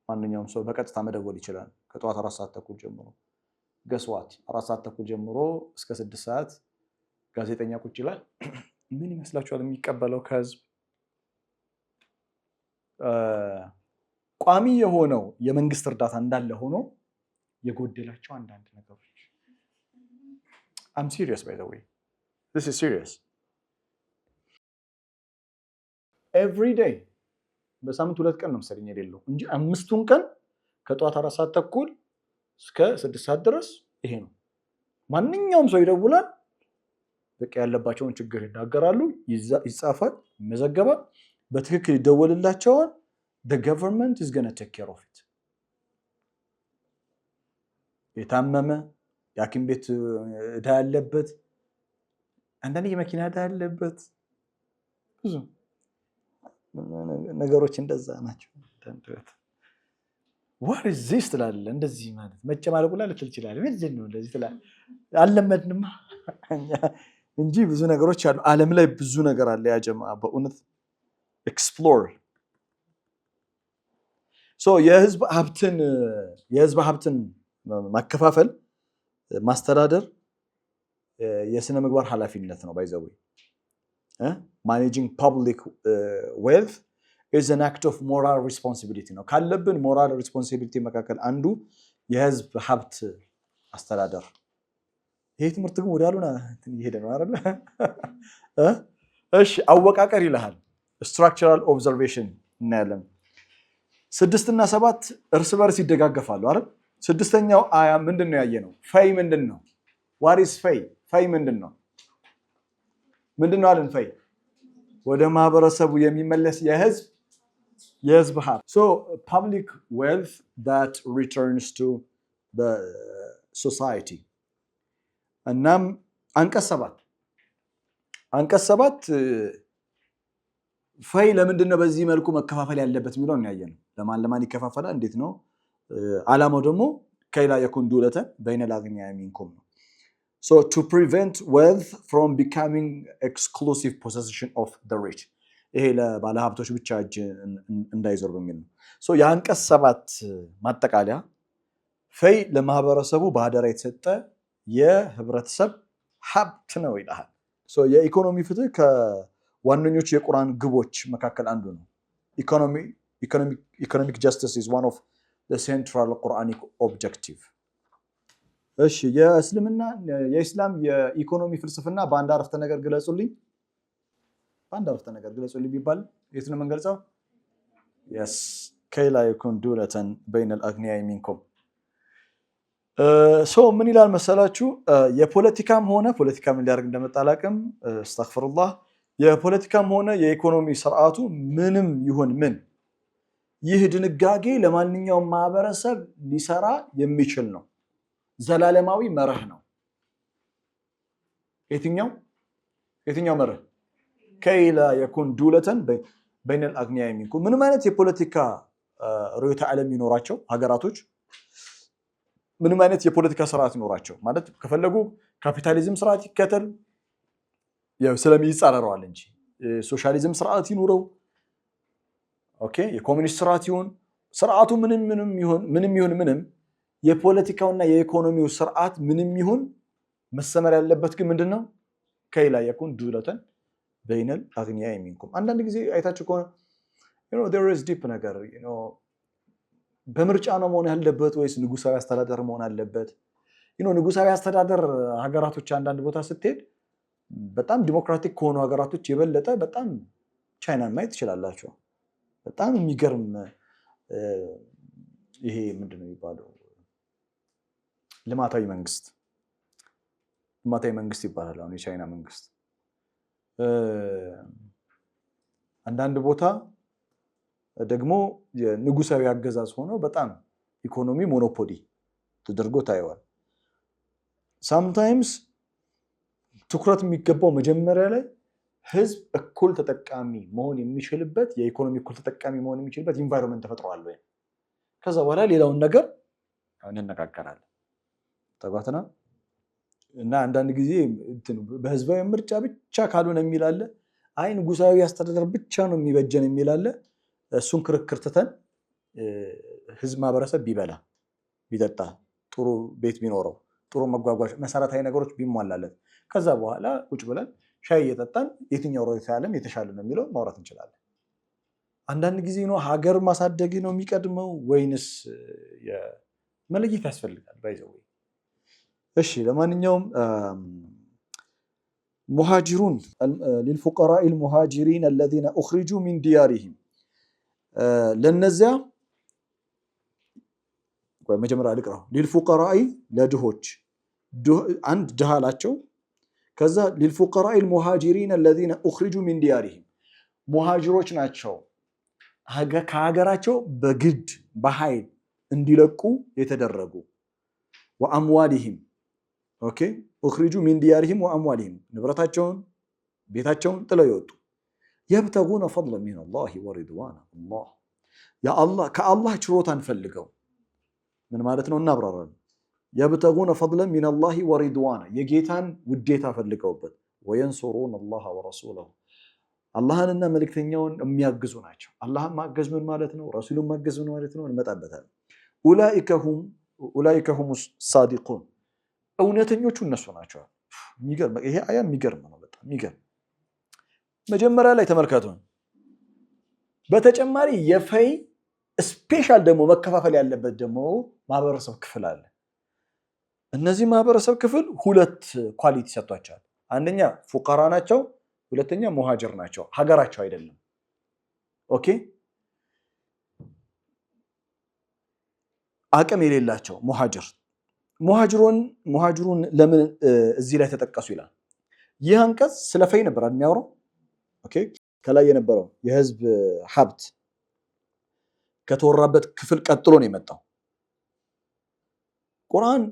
ማንኛውም ሰው በቀጥታ መደወል ይችላል። ከጠዋት 4 ሰዓት ተኩል ጀምሮ ገስዋት 4 ሰዓት ተኩል ጀምሮ እስከ 6 ሰዓት ጋዜጠኛ ቁጭ ይላል። ምን ይመስላችኋል የሚቀበለው ከህዝብ? ቋሚ የሆነው የመንግስት እርዳታ እንዳለ ሆኖ የጎደላቸው አንዳንድ ነገሮች I'm serious by the way. This is serious. Every day በሳምንት 2 ቀን ነው መሰለኝ የሌለው እንጂ 5ቱን ቀን ከጠዋት 4 ሰዓት ተኩል እስከ 6 ሰዓት ድረስ ይሄ ነው። ማንኛውም ሰው ይደውላል፣ በቃ ያለባቸውን ችግር ይናገራሉ፣ ይጻፋል፣ ይመዘገባል፣ በትክክል ይደወልላቸዋል። The government is going to take care of it. የታመመ የሐኪም ቤት ዕዳ ያለበት፣ አንዳንድ የመኪና ዕዳ ያለበት፣ ብዙ ነገሮች እንደዛ ናቸው። what is this ትላለህ። እንደዚህ ማለት መጨማለቁ ላይ ልትል ይችላል። ምንድን ነው እንደዚህ ትላለህ። አልለመድንም እንጂ ብዙ ነገሮች አሉ። ዓለም ላይ ብዙ ነገር አለ ያ ጀማዓ በእውነት ኤክስፕሎር። የህዝብ ሀብትን ማከፋፈል ማስተዳደር የስነ ምግባር ኃላፊነት ነው። ባይዘው managing public wealth is an act of moral responsibility ነው። ካለብን ሞራል ሪስፖንሲቢሊቲ መካከል አንዱ የህዝብ ሀብት አስተዳደር። ይሄ ትምህርት ግን ወዳሉና ይሄደ ነው አይደል? እሺ አወቃቀር ይልሃል። structural observation እናያለን። 6 እና 7 እርስ በርስ ይደጋገፋሉ አይደል? 6ኛው አያ ምንድነው ያየነው? ፈይ ምንድነው? what is ፈይ? ፈይ ምንድነው አለን? ፈይ ወደ ማህበረሰቡ የሚመለስ የህዝብ ሀብት። so public wealth that returns to the society። እናም አንቀጽ 7 ፈይ ለምንድነው በዚህ መልኩ መከፋፈል ያለበት የሚለው ነው ያየነው። ለማን ይከፋፈላል? እንዴት ነው? ዓላማው ደግሞ ከይላ የኩን ዱለተን በይነ الأغنياء منكم ነው። so to prevent wealth from becoming exclusive possession of the rich። ይሄ ለባለ ሀብቶች ብቻ እጅ እንዳይዞር በሚል ነው። so የአንቀጽ 7 ማጠቃለያ ፈይ ለማህበረሰቡ በአደራ የተሰጠ የህብረተሰብ ሀብት ነው ይላል። so የኢኮኖሚ ፍትህ ከዋነኞቹ የቁርአን ግቦች መካከል አንዱ ነው። economic justice is one of the central Quranic objective። እሺ የእስላም የኢኮኖሚ ፍልስፍና በአንድ አረፍተ ነገር ግለጹልኝ ቢባል የት ነው የምንገልጸው? yes ከይላ የኩን ዱለተን በይነ الأغنياء منكم። ምን ይላል መሰላችሁ? የፖለቲካም ሆነ ፖለቲካ ምን ሊያደርግ እንደመጣ አላውቅም፣ አስተግፍሩላህ። የፖለቲካም ሆነ የኢኮኖሚ ስርዓቱ ምንም ይሁን ምን ይህ ድንጋጌ ለማንኛውም ማህበረሰብ ሊሰራ የሚችል ነው። ዘላለማዊ መርህ ነው። የትኛው መርህ? ከይላ የኩን ዱለተን በይነ الأغنياء منكم። ምንም አይነት የፖለቲካ ርዕዮተ ዓለም ይኖራቸው ሀገራቶች ምንም አይነት የፖለቲካ ስርዓት ይኖራቸው ማለት ከፈለጉ ካፒታሊዝም ስርዓት ይከተል ያው ስለሚጻረረዋል እንጂ ሶሻሊዝም ስርዓት ይኑረው ኦኬ የኮሙኒስት ስርዓት ይሁን ስርዓቱ ምንም ይሁን የፖለቲካውና የኢኮኖሚው ስርዓት ምንም ይሁን መሰመር ያለበት ግን ምንድነው ከይላ يكون دولة بين الاغنياء منكم አንዳንድ ጊዜ አይታችሁ ከሆነ there is deep ነገር በምርጫ ነው መሆን ያለበት ወይስ ንጉሳዊ አስተዳደር መሆን አለበት ንጉሳዊ አስተዳደር ሀገራቶች አንዳንድ ቦታ ስትሄድ በጣም ዲሞክራቲክ ከሆኑ ሀገራቶች የበለጠ በጣም ቻይናን ማየት ይችላልላችሁ በጣም የሚገርም ይሄ ምንድነው የሚባለው ልማታዊ መንግስት ይባላል አሁን የቻይና መንግስት አንዳንድ ቦታ ደግሞ የንጉሳዊ አገዛዝ ሆኖ በጣም ኢኮኖሚ ሞኖፖሊ ተደርጎ ታይዋል sometimes ትኩረት የሚገባው መጀመሪያ ላይ ህዝብ እኩል ተጠቃሚ መሆን የሚችልበት የኢኮኖሚ እኩል ተጠቃሚ መሆን የሚችልበት ኢንቫይሮንመንት ተፈጥሯል ወይ ከዛ በኋላ ሌላውን ነገር እንነጋገራለን ተጓተና እና አንዳንድ ጊዜ በህዝባዊ ምርጫ ብቻ ካልሆነ የሚላለ አይ ንጉሳዊ አስተዳደር ብቻ ነው የሚበጀን የሚላለ እሱን ክርክር ተተን ህዝብ ማህበረሰብ ቢበላ ቢጠጣ ጥሩ ቤት ቢኖረው ጥሩ መጓጓዣ መሰረታዊ ነገሮች ቢሟላለት ከዛ በኋላ ቁጭ ብለን ሻይ እየጠጣን የትኛው ሮይታ ያለም የተሻለ ነው የሚለው ማውራት እንችላለን አንዳንድ ጊዜ ነው ሀገር ማሳደግ ነው የሚቀድመው ወይንስ መለየት ያስፈልጋል ባይዘው እሺ ለማንኛውም مهاجرون للفقراء المهاجرين الذين اخرجوا من ديارهم ለነዚያ መጀመሪያ ልቅራው للفقراء ለድሆች አንድ ድሃ አላቸው ከዛ للفقراء المهاجرين الذين اخرجوا من ديارهم ሙሃጅሮች ናቸው ከሀገራቸው በግድ በኃይል እንዲለቁ የተደረጉ واموالهم ኦኬ اخرجوا من ديارهم واموالهم ንብረታቸውን ቤታቸውን ጥለው ይወጡ يبتغون فضلا من الله ورضوانا الله يا الله كالله ችሮታን ፈልገው ምን ማለት ነው እናብራራለን يبتغون فضلا من الله ورضوانا የጌታን ውዴታ ፈልገውበት وينصرون الله ورسوله አላህንና መልእክተኛውን የሚያግዙ ናቸው አላህን ማገዝ ምን ማለት ነው ረሱሉን ማገዝ ምን ማለት ነው እንመጣበታለን اولئك هم الصادقون እውነተኞቹ እነሱ ናቸው የሚገርም ይሄ አያ የሚገርም ነው በጣም የሚገርም መጀመሪያ ላይ ተመልከቱ በተጨማሪ የፈይ ስፔሻል ደግሞ መከፋፈል ያለበት ደግሞ ማህበረሰብ ክፍል አለ እነዚህ ማህበረሰብ ክፍል ሁለት ኳሊቲ ሰጥቷቸዋል አንደኛ ፉቀራ ናቸው ሁለተኛ ሙሃጅር ናቸው ሀገራቸው አይደለም ኦኬ አቅም የሌላቸው ሙሃጅሩን ለምን እዚህ ላይ ተጠቀሱ ይላል ይህ አንቀጽ ስለ ፈይ ነበር የሚያወራው ኦኬ ከላይ የነበረው የህዝብ ሀብት ከተወራበት ክፍል ቀጥሎ ነው የመጣው ቁርአን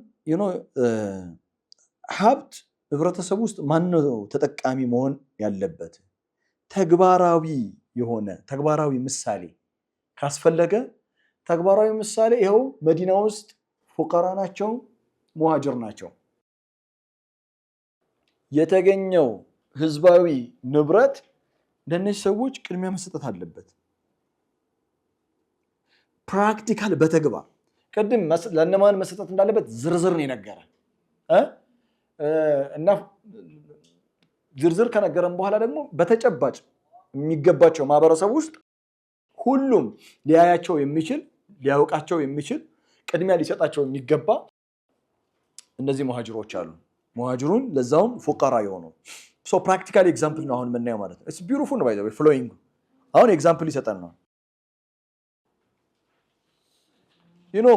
ሀብት ህብረተሰብ ውስጥ ማን ነው ተጠቃሚ መሆን ያለበት ተግባራዊ ምሳሌ ካስፈለገ ተግባራዊ ምሳሌ ይሄው መዲና ውስጥ ፉቀራ ናቸው ሙሃጅር ናቸው የተገኘው ህዝባዊ ንብረት ለነዚህ ሰዎች ቅድሚያ መስጠት አለበት ፕራክቲካል በተግባር ቀድም ለነማን መስጠት እንዳለበት ዝርዝር ነው የነገረ እና ዝርዝር ከነገረን በኋላ ደግሞ በተጨባጭ የሚገባቸው ማህበረሰብ ውስጥ ሁሉም ሊያያቸው የሚችል ሊያውቃቸው የሚችል ቅድሚያ ሊሰጣቸው የሚገባ እነዚህ ሙሃጅሮች አሉ ሙሃጅሩን ለዛውም ፉቀራ የሆኑ ሶ ፕራክቲካሊ ኤግዛምፕል ነው አሁን የምናየው ማለት ነው ኢትስ ቢዩቲፉል ባይ ዘ ዌይ ፍሎዊንግ አሁን ኤግዛምፕል ይሰጣል ነው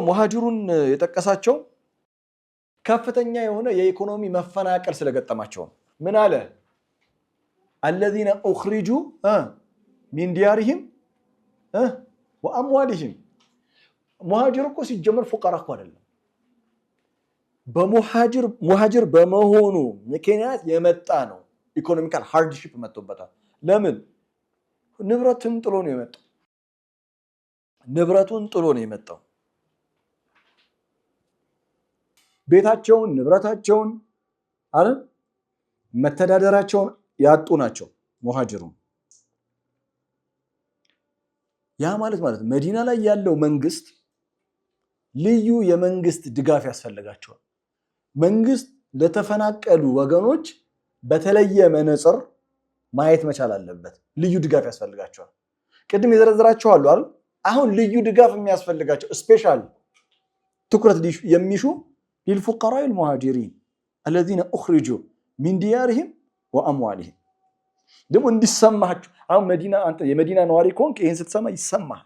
ሙሃጅሩን የጠቀሳቸው ከፍተኛ የሆነ የኢኮኖሚ መፈናቀል ስለገጠማቸው ምን አለ الذين اخرجوا من ديارهم واموالهم ሙሃጅር እኮ ሲጀመር ፉቀራ እኮ አይደለም ሙሃጅር በመሆኑ ምክንያት የመጣ ነው ኢኮኖሚካል ሃርድሺፕ መጥቶበታል ለምን ንብረቱን ጥሎ ነው የመጣው ቤታቸውን ንብረታቸውን አይደል መተዳደራቸውን ያጡ ናቸው ሙሃጅሩን። ያ ማለት መዲና ላይ ያለው መንግስት ልዩ የመንግስት ድጋፍ ያስፈልጋቸዋል። መንግስት ለተፈናቀሉ ወገኖች በተለየ መነጽር ማየት መቻል አለበት። ልዩ ድጋፍ ያስፈልጋቸዋል። ቅድም የዘረዘራቸው አሉ አይደል? አሁን ልዩ ድጋፍ የሚያስፈልጋቸው ስፔሻል ትኩረት የሚሹ للفقراء المهاجرين الذين اخرجوا من ديارهم واموالهم ደግሞ እንዲሰማችሁ አሁን መዲና አንተ የመዲና ነዋሪ ከሆንክ ይሄን ስትሰማ ይሰማል።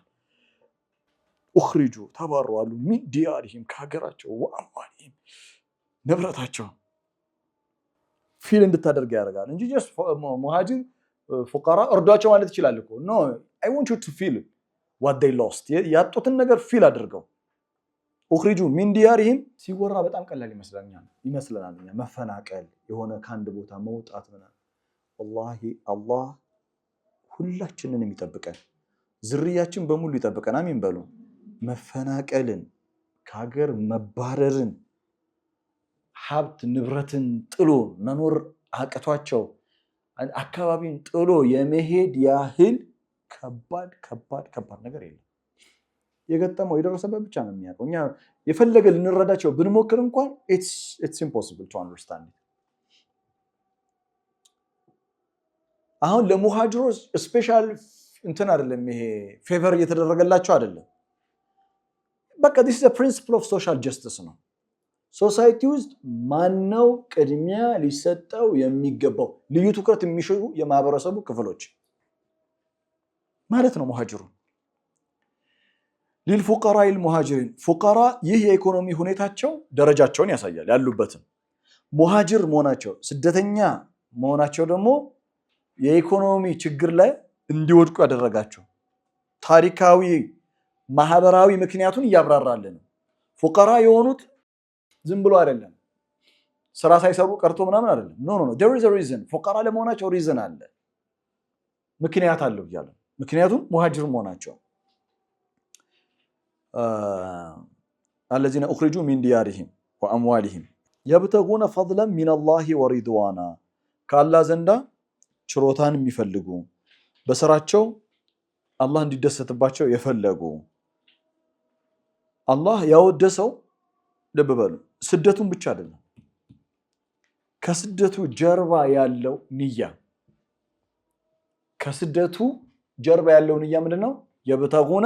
اخرجوا ተባረዋሉ من ديارهم ከሀገራቸው واموالهم ንብረታቸው ፊል እንድታደርግ ያደርጋል እንጂ just ሙሃጅር ፉቀራ እርዷቸው ማለት ይችላል እኮ no I want you to feel what they lost ያጡትን ነገር ፊል አድርገው اخرجوا من ديارهم ሲወራ በጣም ቀላል ይመስለናል እኛ መፈናቀል የሆነ ካንድ ቦታ መውጣት ምናምን والله አላህ ሁላችንንም ይጠብቀን ዝርያችን በሙሉ ይጠብቀን አሜን በሉ። መፈናቀልን ከሀገር መባረርን ሀብት ንብረትን ጥሎ መኖር አቅቷቸው አካባቢን ጥሎ የመሄድ ያህል ከባድ ነገር የለም። የገጠመው የደረሰበት ብቻ ነው የሚያውቀው። እኛ የፈለገ ልንረዳቸው ብንሞክር እንኳን it's impossible to understand it። አሁን ለሙሃጅሮች ስፔሻል እንትን አይደለም ይሄ ፌቨር እየተደረገላቸው አይደለም። በቃ this is a principle of social justice ነው። ሶሳይቲ ውስጥ ማነው ቅድሚያ ሊሰጠው የሚገባው ልዩ ትኩረት የሚሹ የማህበረሰቡ ክፍሎች ማለት ነው ሙሃጅሩ። للفقراء المهاجرين ፉቀራ ይህ የኢኮኖሚ ሁኔታቸው ደረጃቸውን ያሳያል ያሉበትን። ሙሃጅር መሆናቸው ስደተኛ መሆናቸው ደግሞ የኢኮኖሚ ችግር ላይ እንዲወድቁ ያደረጋቸው ታሪካዊ ማህበራዊ ምክንያቱን እያብራራልን። ፉቀራ የሆኑት ዝም ብሎ አይደለም ስራ ሳይሰሩ ቀርቶ ምናምን አይደለም። ኖ there is a reason ፉቀራ ለመሆናቸው ሪዝን አለ ምክንያት አለው ይላል። ምክንያቱም ሙሃጅር መሆናቸው الذين اخرجوا من ديارهم واموالهم يبتغون فضلا من الله ورضوانا ካላህ ዘንዳ ችሮታን የሚፈልጉ በስራቸው አላህ እንዲደሰትባቸው የፈለጉ አላህ ያወደሰው ልብ በሉ ስደቱን ብቻ አይደለም ከስደቱ ጀርባ ያለው ንያ ከስደቱ ጀርባ ያለው ንያ ምንድነው? يبتغون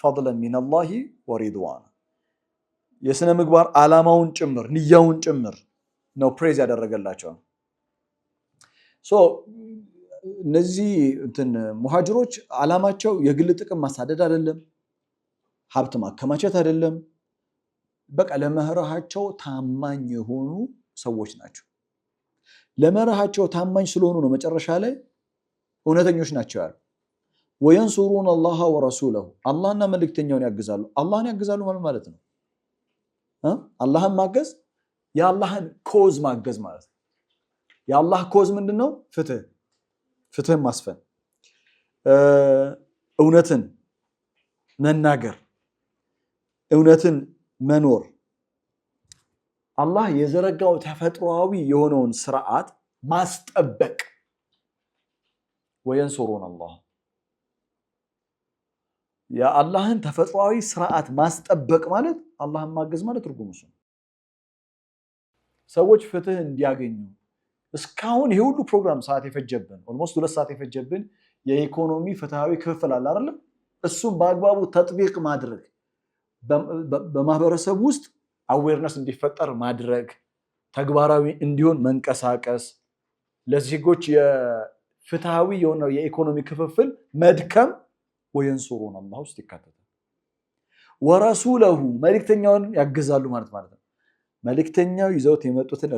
فضلا من الله ورضوانا የስነ ምግባር ዓላማውን ጭምር ንያውን ጭምር ነው ፕሬዝ ያደረገላቸው። እነዚህ ሙሃጅሮች ዓላማቸው የግል ጥቅም ማሳደድ አይደለም፣ ሀብት ማከማቸት አይደለም። በቃ ለመርሃቸው ታማኝ የሆኑ ሰዎች ናቸው። ለመርሃቸው ታማኝ ስለሆኑ ነው መጨረሻ ላይ እውነተኞች ናቸው ያሉ። ወየንሱሩን አላህ ወረሱለሁ አላህና መልእክተኛውን ያግዛሉ። አላህን ያግዛሉ ማለት ነው አላህን ማገዝ የአላህን ኮዝ ማገዝ ማለት ነው። የአላህ ኮዝ ምንድነው? ፍትህን ማስፈን፣ እውነትን መናገር፣ እውነትን መኖር፣ አላህ የዘረጋው ተፈጥሯዊ የሆነውን ስርዓት ማስጠበቅ። ወየንሱሩን አላህ የአላህን ተፈጥሯዊ ስርዓት ማስጠበቅ ማለት አላህን ማገዝ ማለት ትርጉሙ ነው። ሰዎች ፍትህ እንዲያገኙ እስካሁን ይሄ ሁሉ ፕሮግራም ሰዓት የፈጀብን ኦልሞስት 2 ሰዓት የፈጀብን የኢኮኖሚ ፍትሃዊ ክፍል አለ አይደል? እሱም በአግባቡ ተጥቢቅ ማድረግ በማህበረሰብ ውስጥ አዌርነስ እንዲፈጠር ማድረግ ተግባራዊ እንዲሆን መንቀሳቀስ ለዜጎች የፍትሃዊ የሆነው የኢኮኖሚ ክፍፍል መድከም ወየንሱሩን አላህ ውስጥ ይካተታል። ወረሱለሁ መልእክተኛውን ያግዛሉ ማለት ነው። መልእክተኛው ይዘውት የመጡትን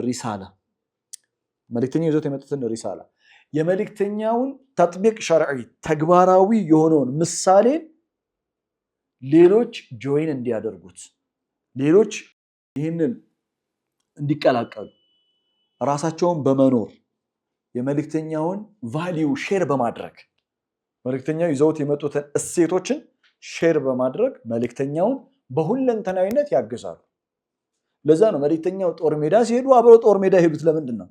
ሪሳላ የመልእክተኛውን ተጥቢቅ ሸርዒ ተግባራዊ የሆነውን ምሳሌ ሌሎች ጆይን እንዲያደርጉት ሌሎች ይህንን እንዲቀላቀሉ ራሳቸውን በመኖር የመልእክተኛውን ቫልዩ ሼር በማድረግ መልእክተኛው ይዘውት የመጡትን እሴቶችን ሼር በማድረግ መልእክተኛውን በሁለንተናዊነት ያግዛሉ። ለዛ ነው መልእክተኛው ጦር ሜዳ ሲሄዱ አብረው ጦር ሜዳ ሄዱት። ለምንድን ነው?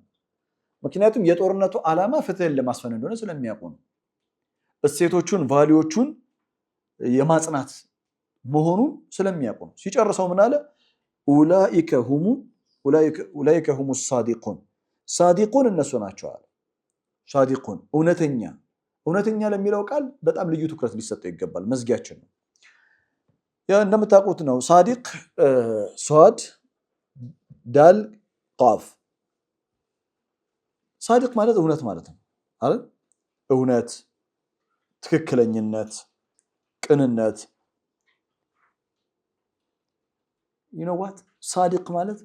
ምክንያቱም የጦርነቱ ዓላማ ፍትህን ለማስፈን እንደሆነ ስለሚያውቁ ነው። እሴቶቹን ቫልዩዎቹን የማጽናት መሆኑን ስለሚያውቁ ነው። ሲጨርሰው ምን አለ? ኡላኢከ ሁሙ ሳዲቁን፣ ሳዲቁን እነሱ ናቸው አለ። ሳዲቁን እውነተኛ ለሚለው ቃል በጣም ልዩ ትኩረት ሊሰጠው ይገባል። መዝጊያችን ነው። እንደምታውቁት ነው ሳዲቅ ሷድ ዳል ቃፍ። ሳዲቅ ማለት እውነት ማለት ነው አይደል? እውነት፣ ትክክለኝነት፣ ቅንነት። what ሳዲቅ ማለት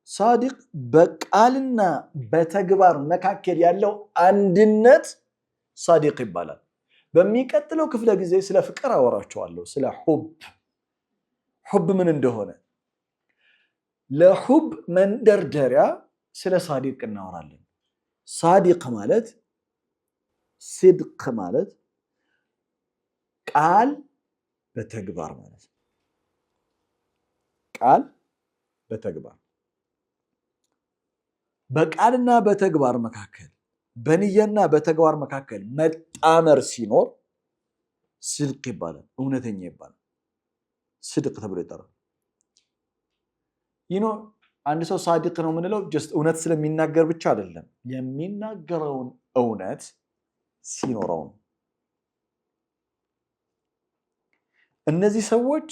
ሳዲቅ በቃልና በተግባር መካከል ያለው አንድነት ሳዲቅ ይባላል። በሚቀጥለው ክፍለ ጊዜ ስለ ፍቅር አወራቸዋለሁ። ስለ ሑብ ምን እንደሆነ ለሑብ መንደርደሪያ ስለ ሳዲቅ እናወራለን። ሳዲቅ ማለት ሲድቅ ማለት ቃል በተግባር ማለት ቃል በተግባር በቃልና በተግባር መካከል በንያና በተግባር መካከል መጣመር ሲኖር ሲድቅ ይባላል። እውነተኛ ይባላል። ሲድቅ ተብሎ ይጠራል። አንድ ሰው ሳዲቅ ነው የምንለው ጀስት እውነት ስለሚናገር ብቻ አይደለም፣ የሚናገረውን እውነት ሲኖረው ነው። እነዚህ ሰዎች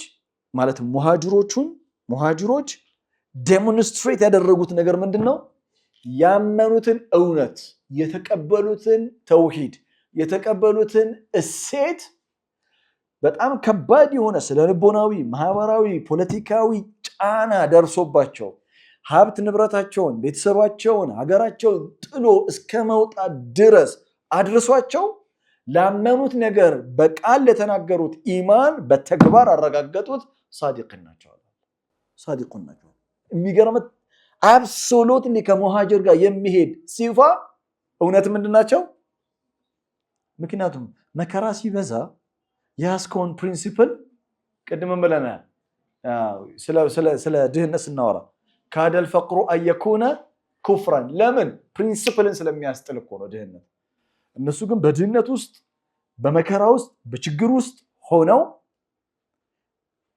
ማለት ሙሃጅሮች ዴሞንስትሬት ያደረጉት ነገር ምንድነው? ያመኑትን እውነት፣ የተቀበሉትን ተውሂድ፣ የተቀበሉትን እሴት በጣም ከባድ የሆነ ስለልቦናዊ፣ ማህበራዊ፣ ፖለቲካዊ ጫና ደርሶባቸው ሀብት ንብረታቸውን፣ ቤተሰባቸውን፣ ሀገራቸውን ጥሎ እስከ መውጣት ድረስ አድርሷቸው ላመኑት ነገር በቃል ለተናገሩት ኢማን በተግባር አረጋገጡት። ሳዲቅን ናቸው። የሚገርመት አብሶሉትሊ ከሙሃጅር ጋር የሚሄድ ሲፋ እውነት ምንድናቸው? ምክንያቱም መከራ ሲበዛ የያዝከውን ፕሪንሲፕል ቅድም ብለናል። ስለ ድህነት ስናወራ ካደል ፈቅሩ አየኩነ ኩፍራን። ለምን? ፕሪንሲፕልን ስለሚያስጥል እኮ ነው ድህነት። እነሱ ግን በድህነት ውስጥ፣ በመከራ ውስጥ፣ በችግር ውስጥ ሆነው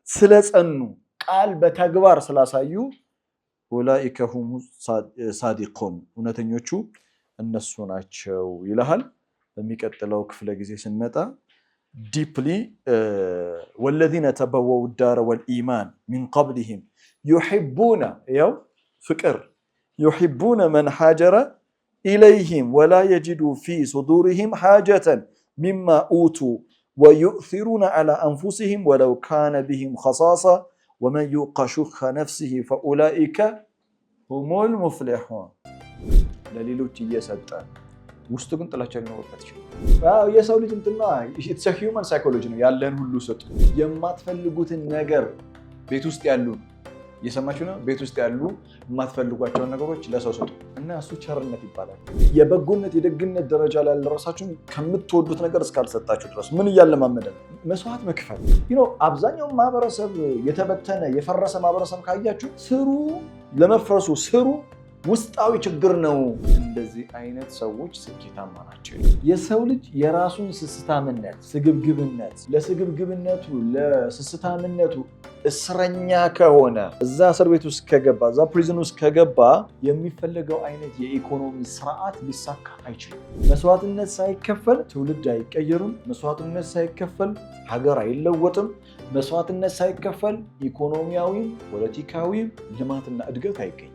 ስለጸኑ ቃል በተግባር ስላሳዩ ኡላኢከ ሁሙ ሳዲቁን እውነተኞቹ እነሱ ናቸው ይልሃል። በሚቀጥለው ክፍለ ጊዜ ስንመጣ ዲፕሊ ወለዚነ ተበወው ዳረ ወልኢማን ሚን ቀብሊሂም ዩሒቡነ ያው ፍቅር ዩሒቡነ መን ሓጀረ ኢለይሂም ወላ የጅዱ ፊ ሱዱሪሂም ሓጀተን ሚማ ኡቱ ወዩእሲሩነ ዐላ አንፉሲሂም ወለው ካነ ቢሂም ኸሳሳ ወመን ዩቀ ሹኸ ነፍሲሂ ፈኡላኢከ ሁሙል ሙፍሊሑን። ለሌሎች እየሰጠ ውስጡ ግን ጥላቻ ሊኖርበት ይችላል። የሰው ልጅ እንትና ኢትስ ሂውማን ሳይኮሎጂ ነው። ያለን ሁሉ ስጡ። የማትፈልጉትን ነገር ቤት ውስጥ ያሉ እየሰማችሁ ነው። ቤት ውስጥ ያሉ የማትፈልጓቸውን ነገሮች ለሰው ስጡ እና እሱ ቸርነት ይባላል። የበጎነት የደግነት ደረጃ ላይ ያልደረሳችሁ ከምትወዱት ነገር እስካልሰጣችሁ ድረስ ምን እያለማመደ ነው? መስዋዕት መክፈል። አብዛኛው ማህበረሰብ የተበተነ የፈረሰ ማህበረሰብ ካያችሁ ስሩ ለመፍረሱ ስሩ ውስጣዊ ችግር ነው። እንደዚህ አይነት ሰዎች ስኬታማ ናቸው። የሰው ልጅ የራሱን ስስታምነት፣ ስግብግብነት፣ ለስግብግብነቱ ለስስታምነቱ እስረኛ ከሆነ እዛ እስር ቤት ውስጥ ከገባ እዛ ፕሪዝን ውስጥ ከገባ የሚፈለገው አይነት የኢኮኖሚ ስርዓት ሊሳካ አይችልም። መስዋዕትነት ሳይከፈል ትውልድ አይቀየርም። መስዋዕትነት ሳይከፈል ሀገር አይለወጥም። መስዋዕትነት ሳይከፈል ኢኮኖሚያዊ፣ ፖለቲካዊ ልማትና እድገት አይገኝም።